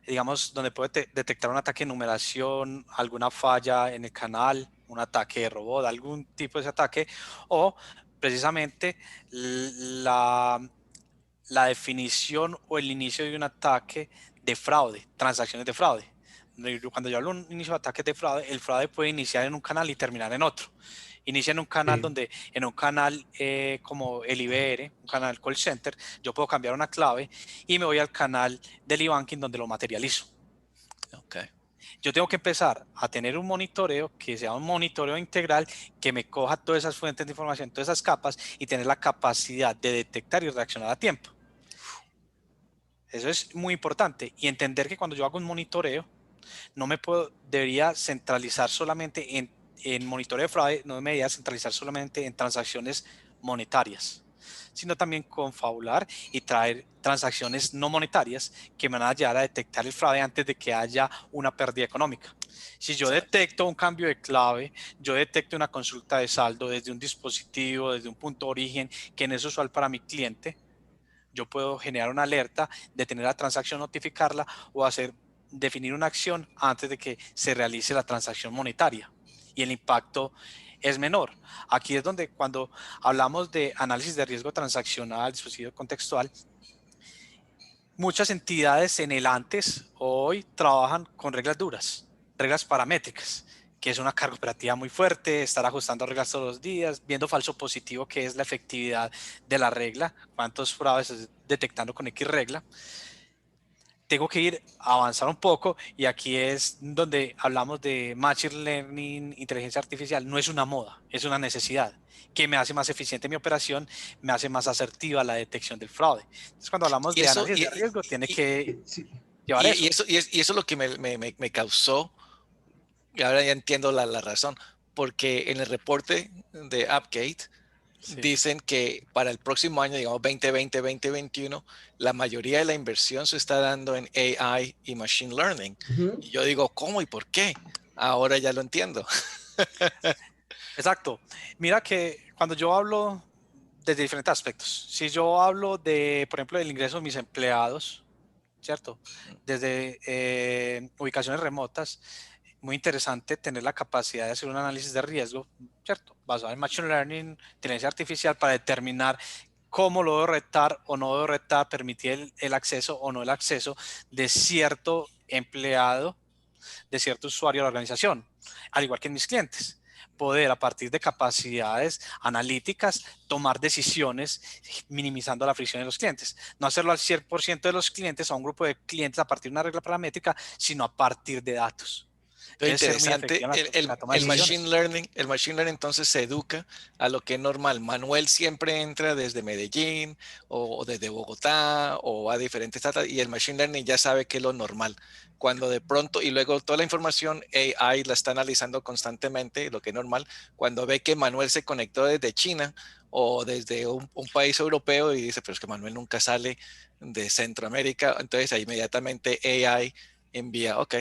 digamos, donde puede detectar un ataque de numeración, alguna falla en el canal, un ataque de robot, algún tipo de ese ataque, o precisamente la, la definición o el inicio de un ataque de fraude, transacciones de fraude. Cuando yo hablo de un inicio de ataque de fraude, el fraude puede iniciar en un canal y terminar en otro. Inicia en un canal Sí. donde, en un canal como el IBR, un canal call center, yo puedo cambiar una clave y me voy al canal del e-banking donde lo materializo. Ok. Yo tengo que empezar a tener un monitoreo que sea un monitoreo integral que me coja todas esas fuentes de información, todas esas capas y tener la capacidad de detectar y reaccionar a tiempo. Eso es muy importante y entender que cuando yo hago un monitoreo, no me puedo, debería centralizar solamente en monitoreo de fraude, no me debería centralizar solamente en transacciones monetarias, sino también confabular y traer transacciones no monetarias que me van a llevar a detectar el fraude antes de que haya una pérdida económica. Si yo Exacto. detecto un cambio de clave, yo detecto una consulta de saldo desde un dispositivo, desde un punto de origen que no es usual para mi cliente, yo puedo generar una alerta, detener la transacción, notificarla o definir una acción antes de que se realice la transacción monetaria y el impacto es menor. Aquí es donde cuando hablamos de análisis de riesgo transaccional, dispositivo contextual, muchas entidades en el antes hoy trabajan con reglas duras, reglas paramétricas, que es una carga operativa muy fuerte, estar ajustando reglas todos los días, viendo falso positivo, que es la efectividad de la regla, cuántos fraudes detectando con X regla. Tengo que ir a avanzar un poco y aquí es donde hablamos de Machine Learning, inteligencia artificial. No es una moda, es una necesidad que me hace más eficiente mi operación, me hace más asertiva la detección del fraude. Entonces, cuando hablamos Y de eso, análisis de riesgo, tiene que Sí. llevar eso. y eso es lo que me causó, y ahora ya entiendo la razón, porque en el reporte de Appgate Sí. dicen que para el próximo año, digamos 2020, 2021, la mayoría de la inversión se está dando en AI y Machine Learning. Ujú. Y yo digo, ¿cómo y por qué? Ahora ya lo entiendo. Exacto. Mira que cuando yo hablo desde diferentes aspectos, si yo hablo de, por ejemplo, del ingreso de mis empleados, ¿cierto? Desde ubicaciones remotas, muy interesante tener la capacidad de hacer un análisis de riesgo, ¿cierto? Basado en Machine Learning, inteligencia artificial, para determinar cómo lo debo retar o no debo retar, permitir el acceso o no el acceso de cierto empleado, de cierto usuario a la organización, al igual que en mis clientes. Poder a partir de capacidades analíticas tomar decisiones minimizando la fricción de los clientes. No hacerlo al 100% de los clientes, a un grupo de clientes a partir de una regla paramétrica, sino a partir de datos. Lo debe ser muy interesante, efectiva en la toma de decisiones. el machine learning entonces se educa a lo que es normal. Manuel siempre entra desde Medellín o desde Bogotá o a diferentes datas y el machine learning ya sabe qué es lo normal. Cuando de pronto, y luego toda la información AI la está analizando constantemente, lo que es normal, cuando ve que Manuel se conectó desde China o desde un país europeo y dice, pero es que Manuel nunca sale de Centroamérica, entonces ahí inmediatamente AI envía, ok,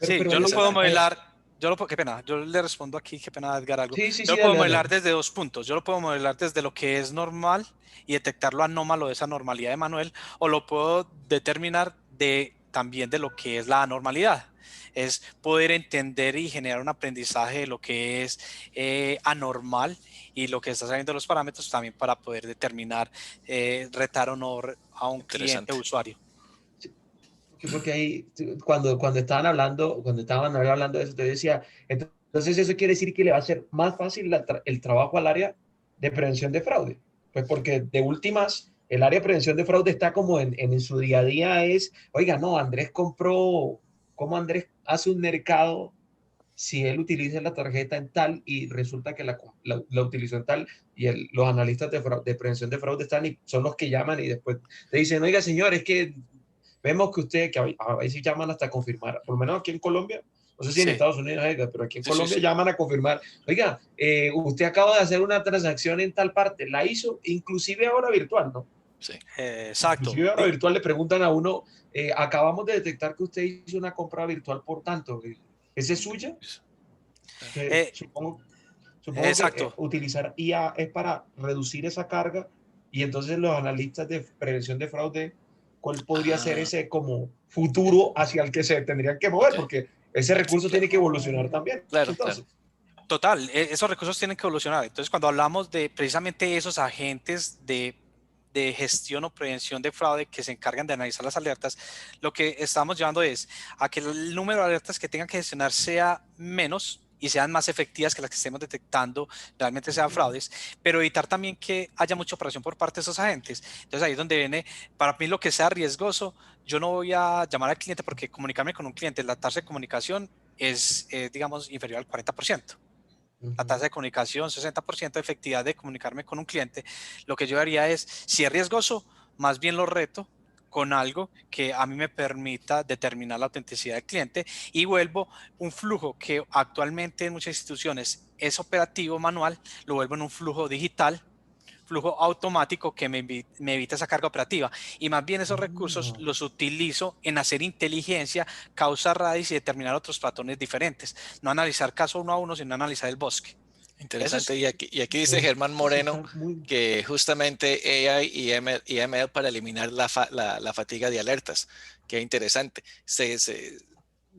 Sí, pero yo ahí lo puedo interesante. modelar, qué pena, yo le respondo aquí, qué pena Edgar algo. sí, sí, Yo sí, lo puedo dale, dale, modelar dale. desde dos puntos. Yo lo puedo modelar desde lo que es normal y detectar lo anómalo de esa normalidad de Manuel, o lo puedo determinar también de lo que es la anormalidad. Es poder entender y generar un aprendizaje de lo que es anormal y lo que está saliendo de los parámetros también para poder determinar retar o no a un cliente o Interesante. usuario. Sí, porque ahí, cuando estaban hablando, cuando estaban hablando de eso, te decía, entonces eso quiere decir que le va a ser más fácil el trabajo al área de prevención de fraude. Pues porque de últimas, el área de prevención de fraude está como en su día a día es, oiga, no, Andrés compró, ¿cómo Andrés hace un mercado si él utiliza la tarjeta en tal y resulta que la utilizó en tal y los analistas de prevención de fraude están y son los que llaman y después te dicen, oiga, señor, es que vemos que usted, que a veces llaman hasta confirmar, por lo menos aquí en Colombia, no sé si en Sí, Estados Unidos, pero aquí en Sí, sí, Colombia sí. llaman a confirmar, oiga, usted acaba de hacer una transacción en tal parte, la hizo inclusive ahora virtual, ¿no? Sí. exacto. Inclusive ahora virtual le preguntan a uno, acabamos de detectar que usted hizo una compra virtual por tanto, ¿ese es suya? Que Eh, supongo que exacto. utilizar IA es para reducir esa carga y entonces los analistas de prevención de fraude, ¿cuál podría ser Ah, ese como futuro hacia el que se tendrían que mover? ok. Porque ese Sí, recurso claro. tiene que evolucionar también. Claro, claro. Entonces, Total, esos recursos tienen que evolucionar. Entonces, cuando hablamos de precisamente esos agentes de gestión o prevención de fraude que se encargan de analizar las alertas, lo que estamos llevando es a que el número de alertas que tengan que gestionar sea menos y sean más efectivas que las que estemos detectando realmente sean fraudes, pero evitar también que haya mucha operación por parte de esos agentes. Entonces ahí es donde viene, para mí lo que sea riesgoso, yo no voy a llamar al cliente porque comunicarme con un cliente, la tasa de comunicación es digamos, inferior al 40%. La tasa de comunicación, 60% de efectividad de comunicarme con un cliente, lo que yo haría es, si es riesgoso, más bien lo reto con algo que a mí me permita determinar la autenticidad del cliente y vuelvo un flujo que actualmente en muchas instituciones es operativo manual, lo vuelvo en un flujo digital, flujo automático que me evita esa carga operativa y más bien esos recursos los utilizo en hacer inteligencia, causa raíz y determinar otros patrones diferentes, no analizar caso uno a uno, sino analizar el bosque. Eso Interesante. es, Y aquí dice eso Germán Moreno está muy... que justamente AI y ML para eliminar la fatiga de alertas. Qué interesante.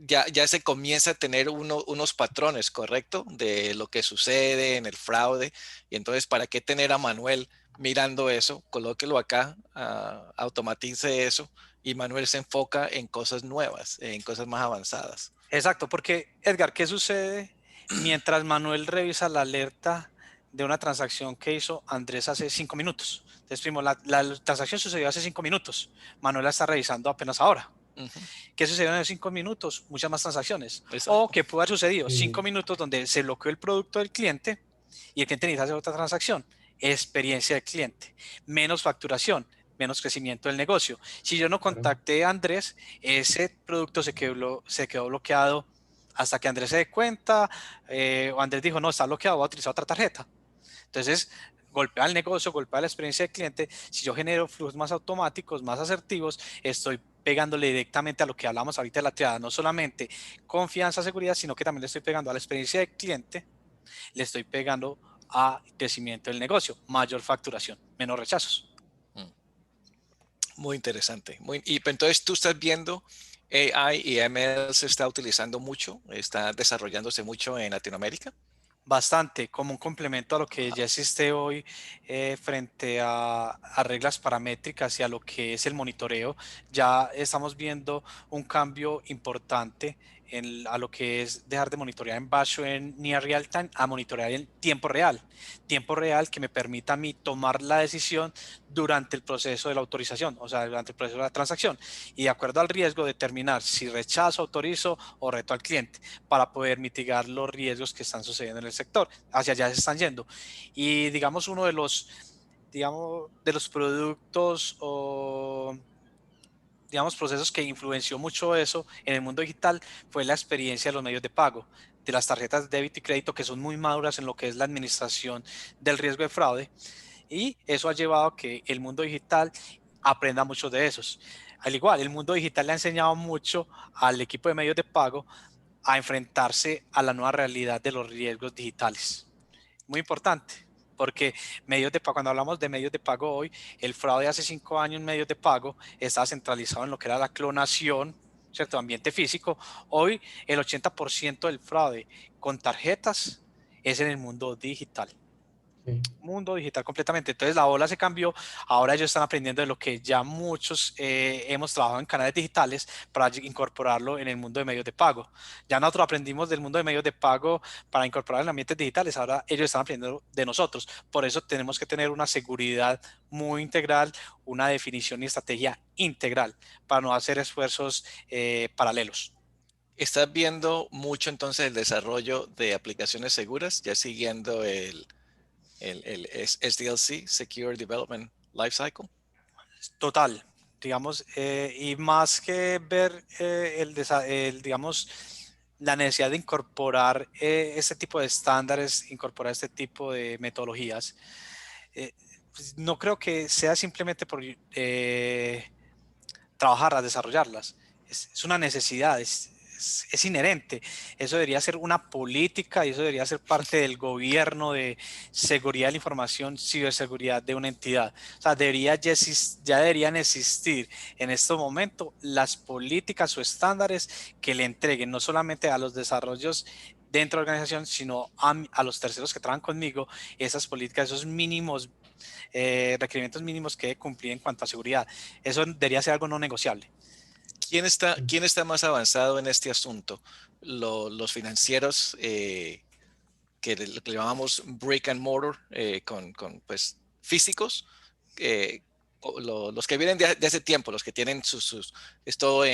Ya se comienza a tener unos patrones, ¿correcto? De lo que sucede en el fraude. Y entonces, ¿para qué tener a Manuel mirando eso? Colóquelo acá, automatice eso y Manuel se enfoca en cosas nuevas, en cosas más avanzadas. exacto, porque Edgar, ¿qué sucede mientras Manuel revisa la alerta de una transacción que hizo Andrés hace 5 minutos? Entonces, primo, la transacción sucedió hace 5 minutos. Manuel la está revisando apenas ahora. Ujú, ¿Qué sucedió en esos 5 minutos? Muchas más transacciones. O exacto. que pudo haber sucedido cinco Sí, minutos donde se bloqueó el producto del cliente y el cliente necesita hacer otra transacción. Experiencia del cliente, menos facturación, menos crecimiento del negocio. Si yo no claro. contacté a Andrés, ese producto se quedó bloqueado hasta que Andrés se dé cuenta o Andrés dijo, no, está bloqueado, voy a utilizar otra tarjeta. Entonces, golpea el negocio, golpea la experiencia del cliente. Si yo genero flujos más automáticos, más asertivos, estoy pegándole directamente a lo que hablamos ahorita de la triada, no solamente confianza, seguridad, sino que también le estoy pegando a la experiencia del cliente, le estoy pegando a crecimiento del negocio, mayor facturación, menos rechazos. Mm. Muy interesante. Y pues, entonces tú estás viendo AI y ML se está utilizando mucho, está desarrollándose mucho en Latinoamérica. Bastante, como un complemento a lo que ya existe hoy frente a reglas paramétricas y a lo que es el monitoreo. Ya estamos viendo un cambio importante a lo que es dejar de monitorear en batch o en near real time a monitorear en tiempo real que me permita a mí tomar la decisión durante el proceso de la autorización, o sea, durante el proceso de la transacción, y de acuerdo al riesgo determinar si rechazo, autorizo o reto al cliente para poder mitigar los riesgos que están sucediendo en el sector. Hacia allá se están yendo. Y digamos, uno de los productos o digamos, procesos que influenció mucho eso en el mundo digital fue la experiencia de los medios de pago, de las tarjetas de débito y crédito, que son muy maduras en lo que es la administración del riesgo de fraude, y eso ha llevado a que el mundo digital aprenda mucho de esos. Al igual, el mundo digital le ha enseñado mucho al equipo de medios de pago a enfrentarse a la nueva realidad de los riesgos digitales. Muy importante, porque medios de pago, cuando hablamos de medios de pago hoy, el fraude hace 5 años en medios de pago estaba centralizado en lo que era la clonación, ¿cierto? Ambiente físico. Hoy el 80% del fraude con tarjetas es en el mundo digital. Sí. Mundo digital completamente. Entonces la ola se cambió. Ahora ellos están aprendiendo de lo que ya muchos hemos trabajado en canales digitales para incorporarlo en el mundo de medios de pago. Ya nosotros aprendimos del mundo de medios de pago para incorporar en ambientes digitales. Ahora ellos están aprendiendo de nosotros. Por eso tenemos que tener una seguridad muy integral, una definición y estrategia integral para no hacer esfuerzos paralelos. ¿Estás viendo mucho entonces el desarrollo de aplicaciones seguras, ya siguiendo el SDLC, Secure Development Lifecycle? Total, digamos, y más que ver digamos, la necesidad de incorporar este tipo de estándares, incorporar este tipo de metodologías, eh, pues no creo que sea simplemente por trabajarlas, desarrollarlas. Es una necesidad, es inherente. Eso debería ser una política y eso debería ser parte del gobierno de seguridad de la información, ciberseguridad de una entidad. O sea, ya deberían existir en este momento las políticas o estándares que le entreguen no solamente a los desarrollos dentro de la organización, sino a los terceros que trabajan conmigo, esas políticas, esos mínimos requerimientos mínimos que debe cumplir en cuanto a seguridad. Eso debería ser algo no negociable. ¿Quién está más avanzado en este asunto? Los financieros, lo que le llamamos brick and mortar, pues, físicos, los que vienen de hace tiempo, los que tienen es todo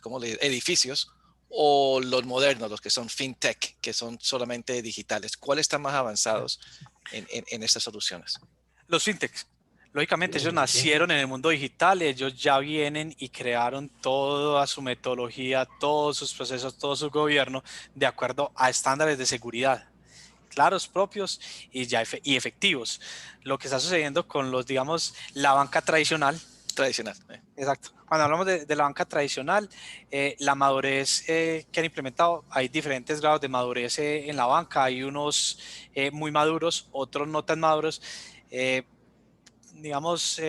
¿cómo edificios, o los modernos, los que son fintech, que son solamente digitales. ¿Cuáles están más avanzados en estas soluciones? Los fintechs, lógicamente, ellos Sí. nacieron en el mundo digital, ellos ya vienen y crearon toda su metodología, todos sus procesos, todo su gobierno de acuerdo a estándares de seguridad claros, propios y efectivos. Lo que está sucediendo con digamos, la banca tradicional. Tradicional. Exacto. Cuando hablamos de la banca tradicional, la madurez que han implementado, hay diferentes grados de madurez en la banca. Hay unos muy maduros, otros no tan maduros. Digamos,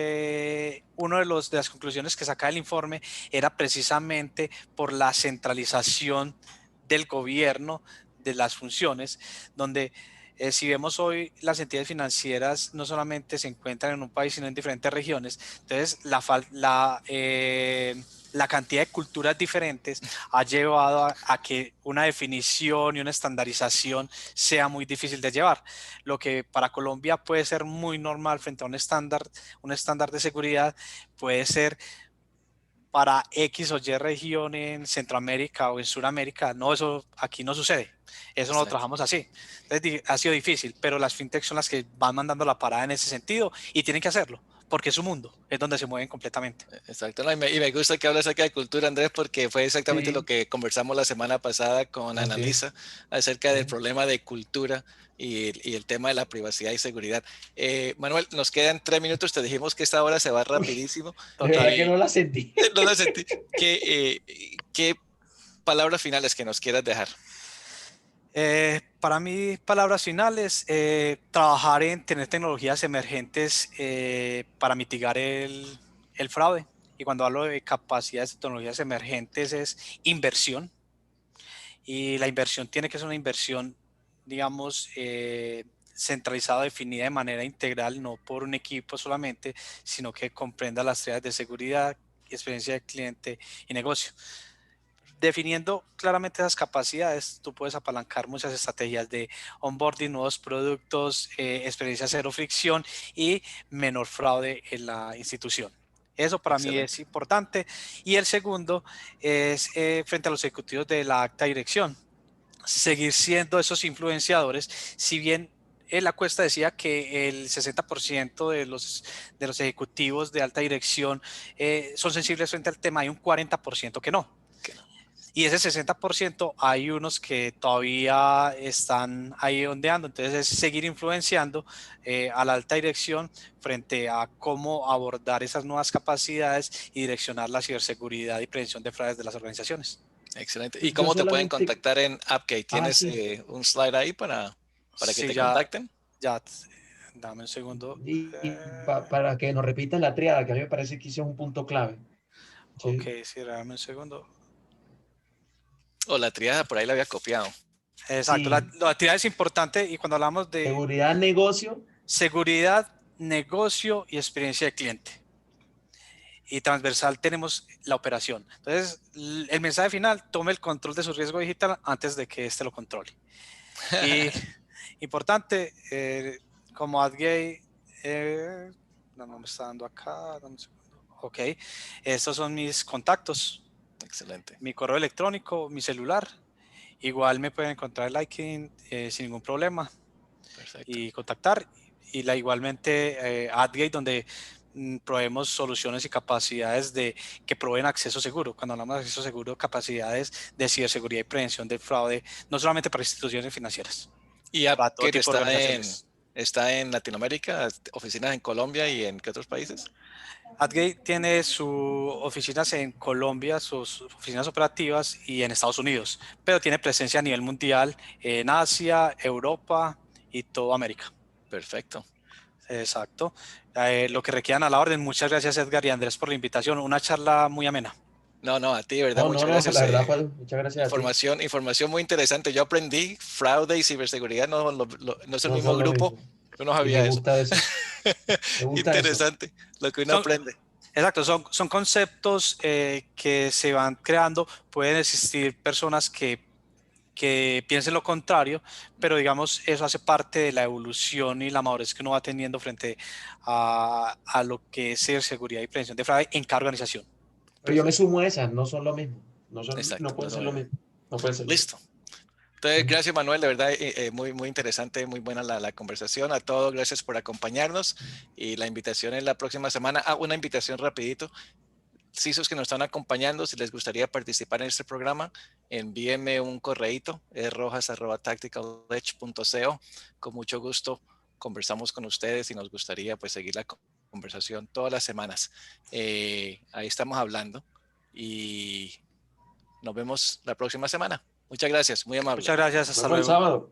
una de las conclusiones que saca el informe era precisamente por la centralización del gobierno de las funciones, donde si vemos hoy las entidades financieras no solamente se encuentran en un país, sino en diferentes regiones, entonces la cantidad de culturas diferentes ha llevado a que una definición y una estandarización sea muy difícil de llevar. Lo que para Colombia puede ser muy normal frente a un estándar de seguridad, puede ser para X o Y región en Centroamérica o en Sudamérica. No, eso aquí no sucede. Eso no lo trabajamos así. Entonces, ha sido difícil, pero las fintechs son las que van mandando la parada en ese sentido y tienen que hacerlo porque es su mundo, es donde se mueven completamente. Exacto, no, y me gusta que hables acerca de cultura, Andrés, porque fue exactamente lo Sí, que conversamos la semana pasada con así es. Analisa acerca del Sí. problema de cultura y el tema de la privacidad y seguridad. Manuel, nos quedan 3 minutos, te dijimos que esta hora se va Uy, rapidísimo. de verdad que Eh, no la sentí. no lo sentí. ¿Qué palabras finales que nos quieras dejar? Para mí, palabras finales, trabajar en tener tecnologías emergentes para mitigar el fraude. Y cuando hablo de capacidades de tecnologías emergentes es inversión. Y la inversión tiene que ser una inversión, digamos, centralizada, definida de manera integral, no por un equipo solamente, sino que comprenda las áreas de seguridad, experiencia de cliente y negocio. definiendo claramente esas capacidades, tú puedes apalancar muchas estrategias de onboarding, nuevos productos, experiencia cero fricción y menor fraude en la institución. Eso para mí es importante. Y el segundo es frente a los ejecutivos de la alta dirección, seguir siendo esos influenciadores. Si bien la encuesta decía que el 60% de los ejecutivos de alta dirección son sensibles frente al tema, hay un 40% que no. Y ese 60% hay unos que todavía están ahí ondeando. Entonces es seguir influenciando a la alta dirección frente a cómo abordar esas nuevas capacidades y direccionar la ciberseguridad y prevención de fraudes de las organizaciones. Excelente. ¿Y cómo te pueden contactar en AppGate? ¿Tienes un slide ahí para que te contacten? Ya, dame un segundo. Para que nos repitan la triada, que a mí me parece que ese es un punto clave. Sí. Ok, sí, dame un segundo. La triada por ahí la había copiado. Exacto, sí. La triada es importante y cuando hablamos de seguridad, negocio y experiencia de cliente. Y transversal tenemos la operación. Entonces, el mensaje final, tome el control de su riesgo digital antes de que éste lo controle. Y importante, como AdGate, no me está dando acá, dame un segundo. Ok, estos son mis contactos. Excelente. Mi correo electrónico, mi celular. Igual me pueden encontrar en LinkedIn sin ningún problema. Perfecto. Y contactar. Y igualmente AdGate, donde proveemos soluciones y capacidades que proveen acceso seguro. Cuando hablamos de acceso seguro, capacidades de ciberseguridad y prevención del fraude, no solamente para instituciones financieras. Y para todo tipo de organizaciones. ¿Está en Latinoamérica, oficinas en Colombia y en qué otros países? AdGate tiene sus oficinas en Colombia, sus oficinas operativas y en Estados Unidos, pero tiene presencia a nivel mundial en Asia, Europa y toda América. Perfecto. Exacto. Lo que requieran a la orden. Muchas gracias, Edgar y Andrés, por la invitación. Una charla muy amena. No, a ti, ¿verdad? Muchas gracias. La verdad, Pablo, muchas gracias a ti. Información muy interesante. Yo aprendí fraude y ciberseguridad no es el mismo grupo. Yo no sabía eso. Me gusta interesante eso. Lo que uno aprende. Exacto, son conceptos que se van creando. Pueden existir personas que piensen lo contrario, pero digamos, eso hace parte de la evolución y la madurez que uno va teniendo frente a lo que es ciberseguridad y prevención de fraude en cada organización. Pero yo me sumo a esas, no son lo mismo. No pueden ser lo mismo. Listo. Entonces, gracias, Manuel, de verdad, muy interesante, muy buena la conversación. A todos, gracias por acompañarnos y la invitación es la próxima semana. Una invitación rapidito. CISOs que nos están acompañando, si les gustaría participar en este programa, envíenme un correíto, rojas@tacticaledge.co. Con mucho gusto conversamos con ustedes y nos gustaría pues seguir la conversación todas las semanas. Ahí estamos hablando y nos vemos la próxima semana. Muchas gracias, muy amable. Muchas gracias, hasta luego. El sábado.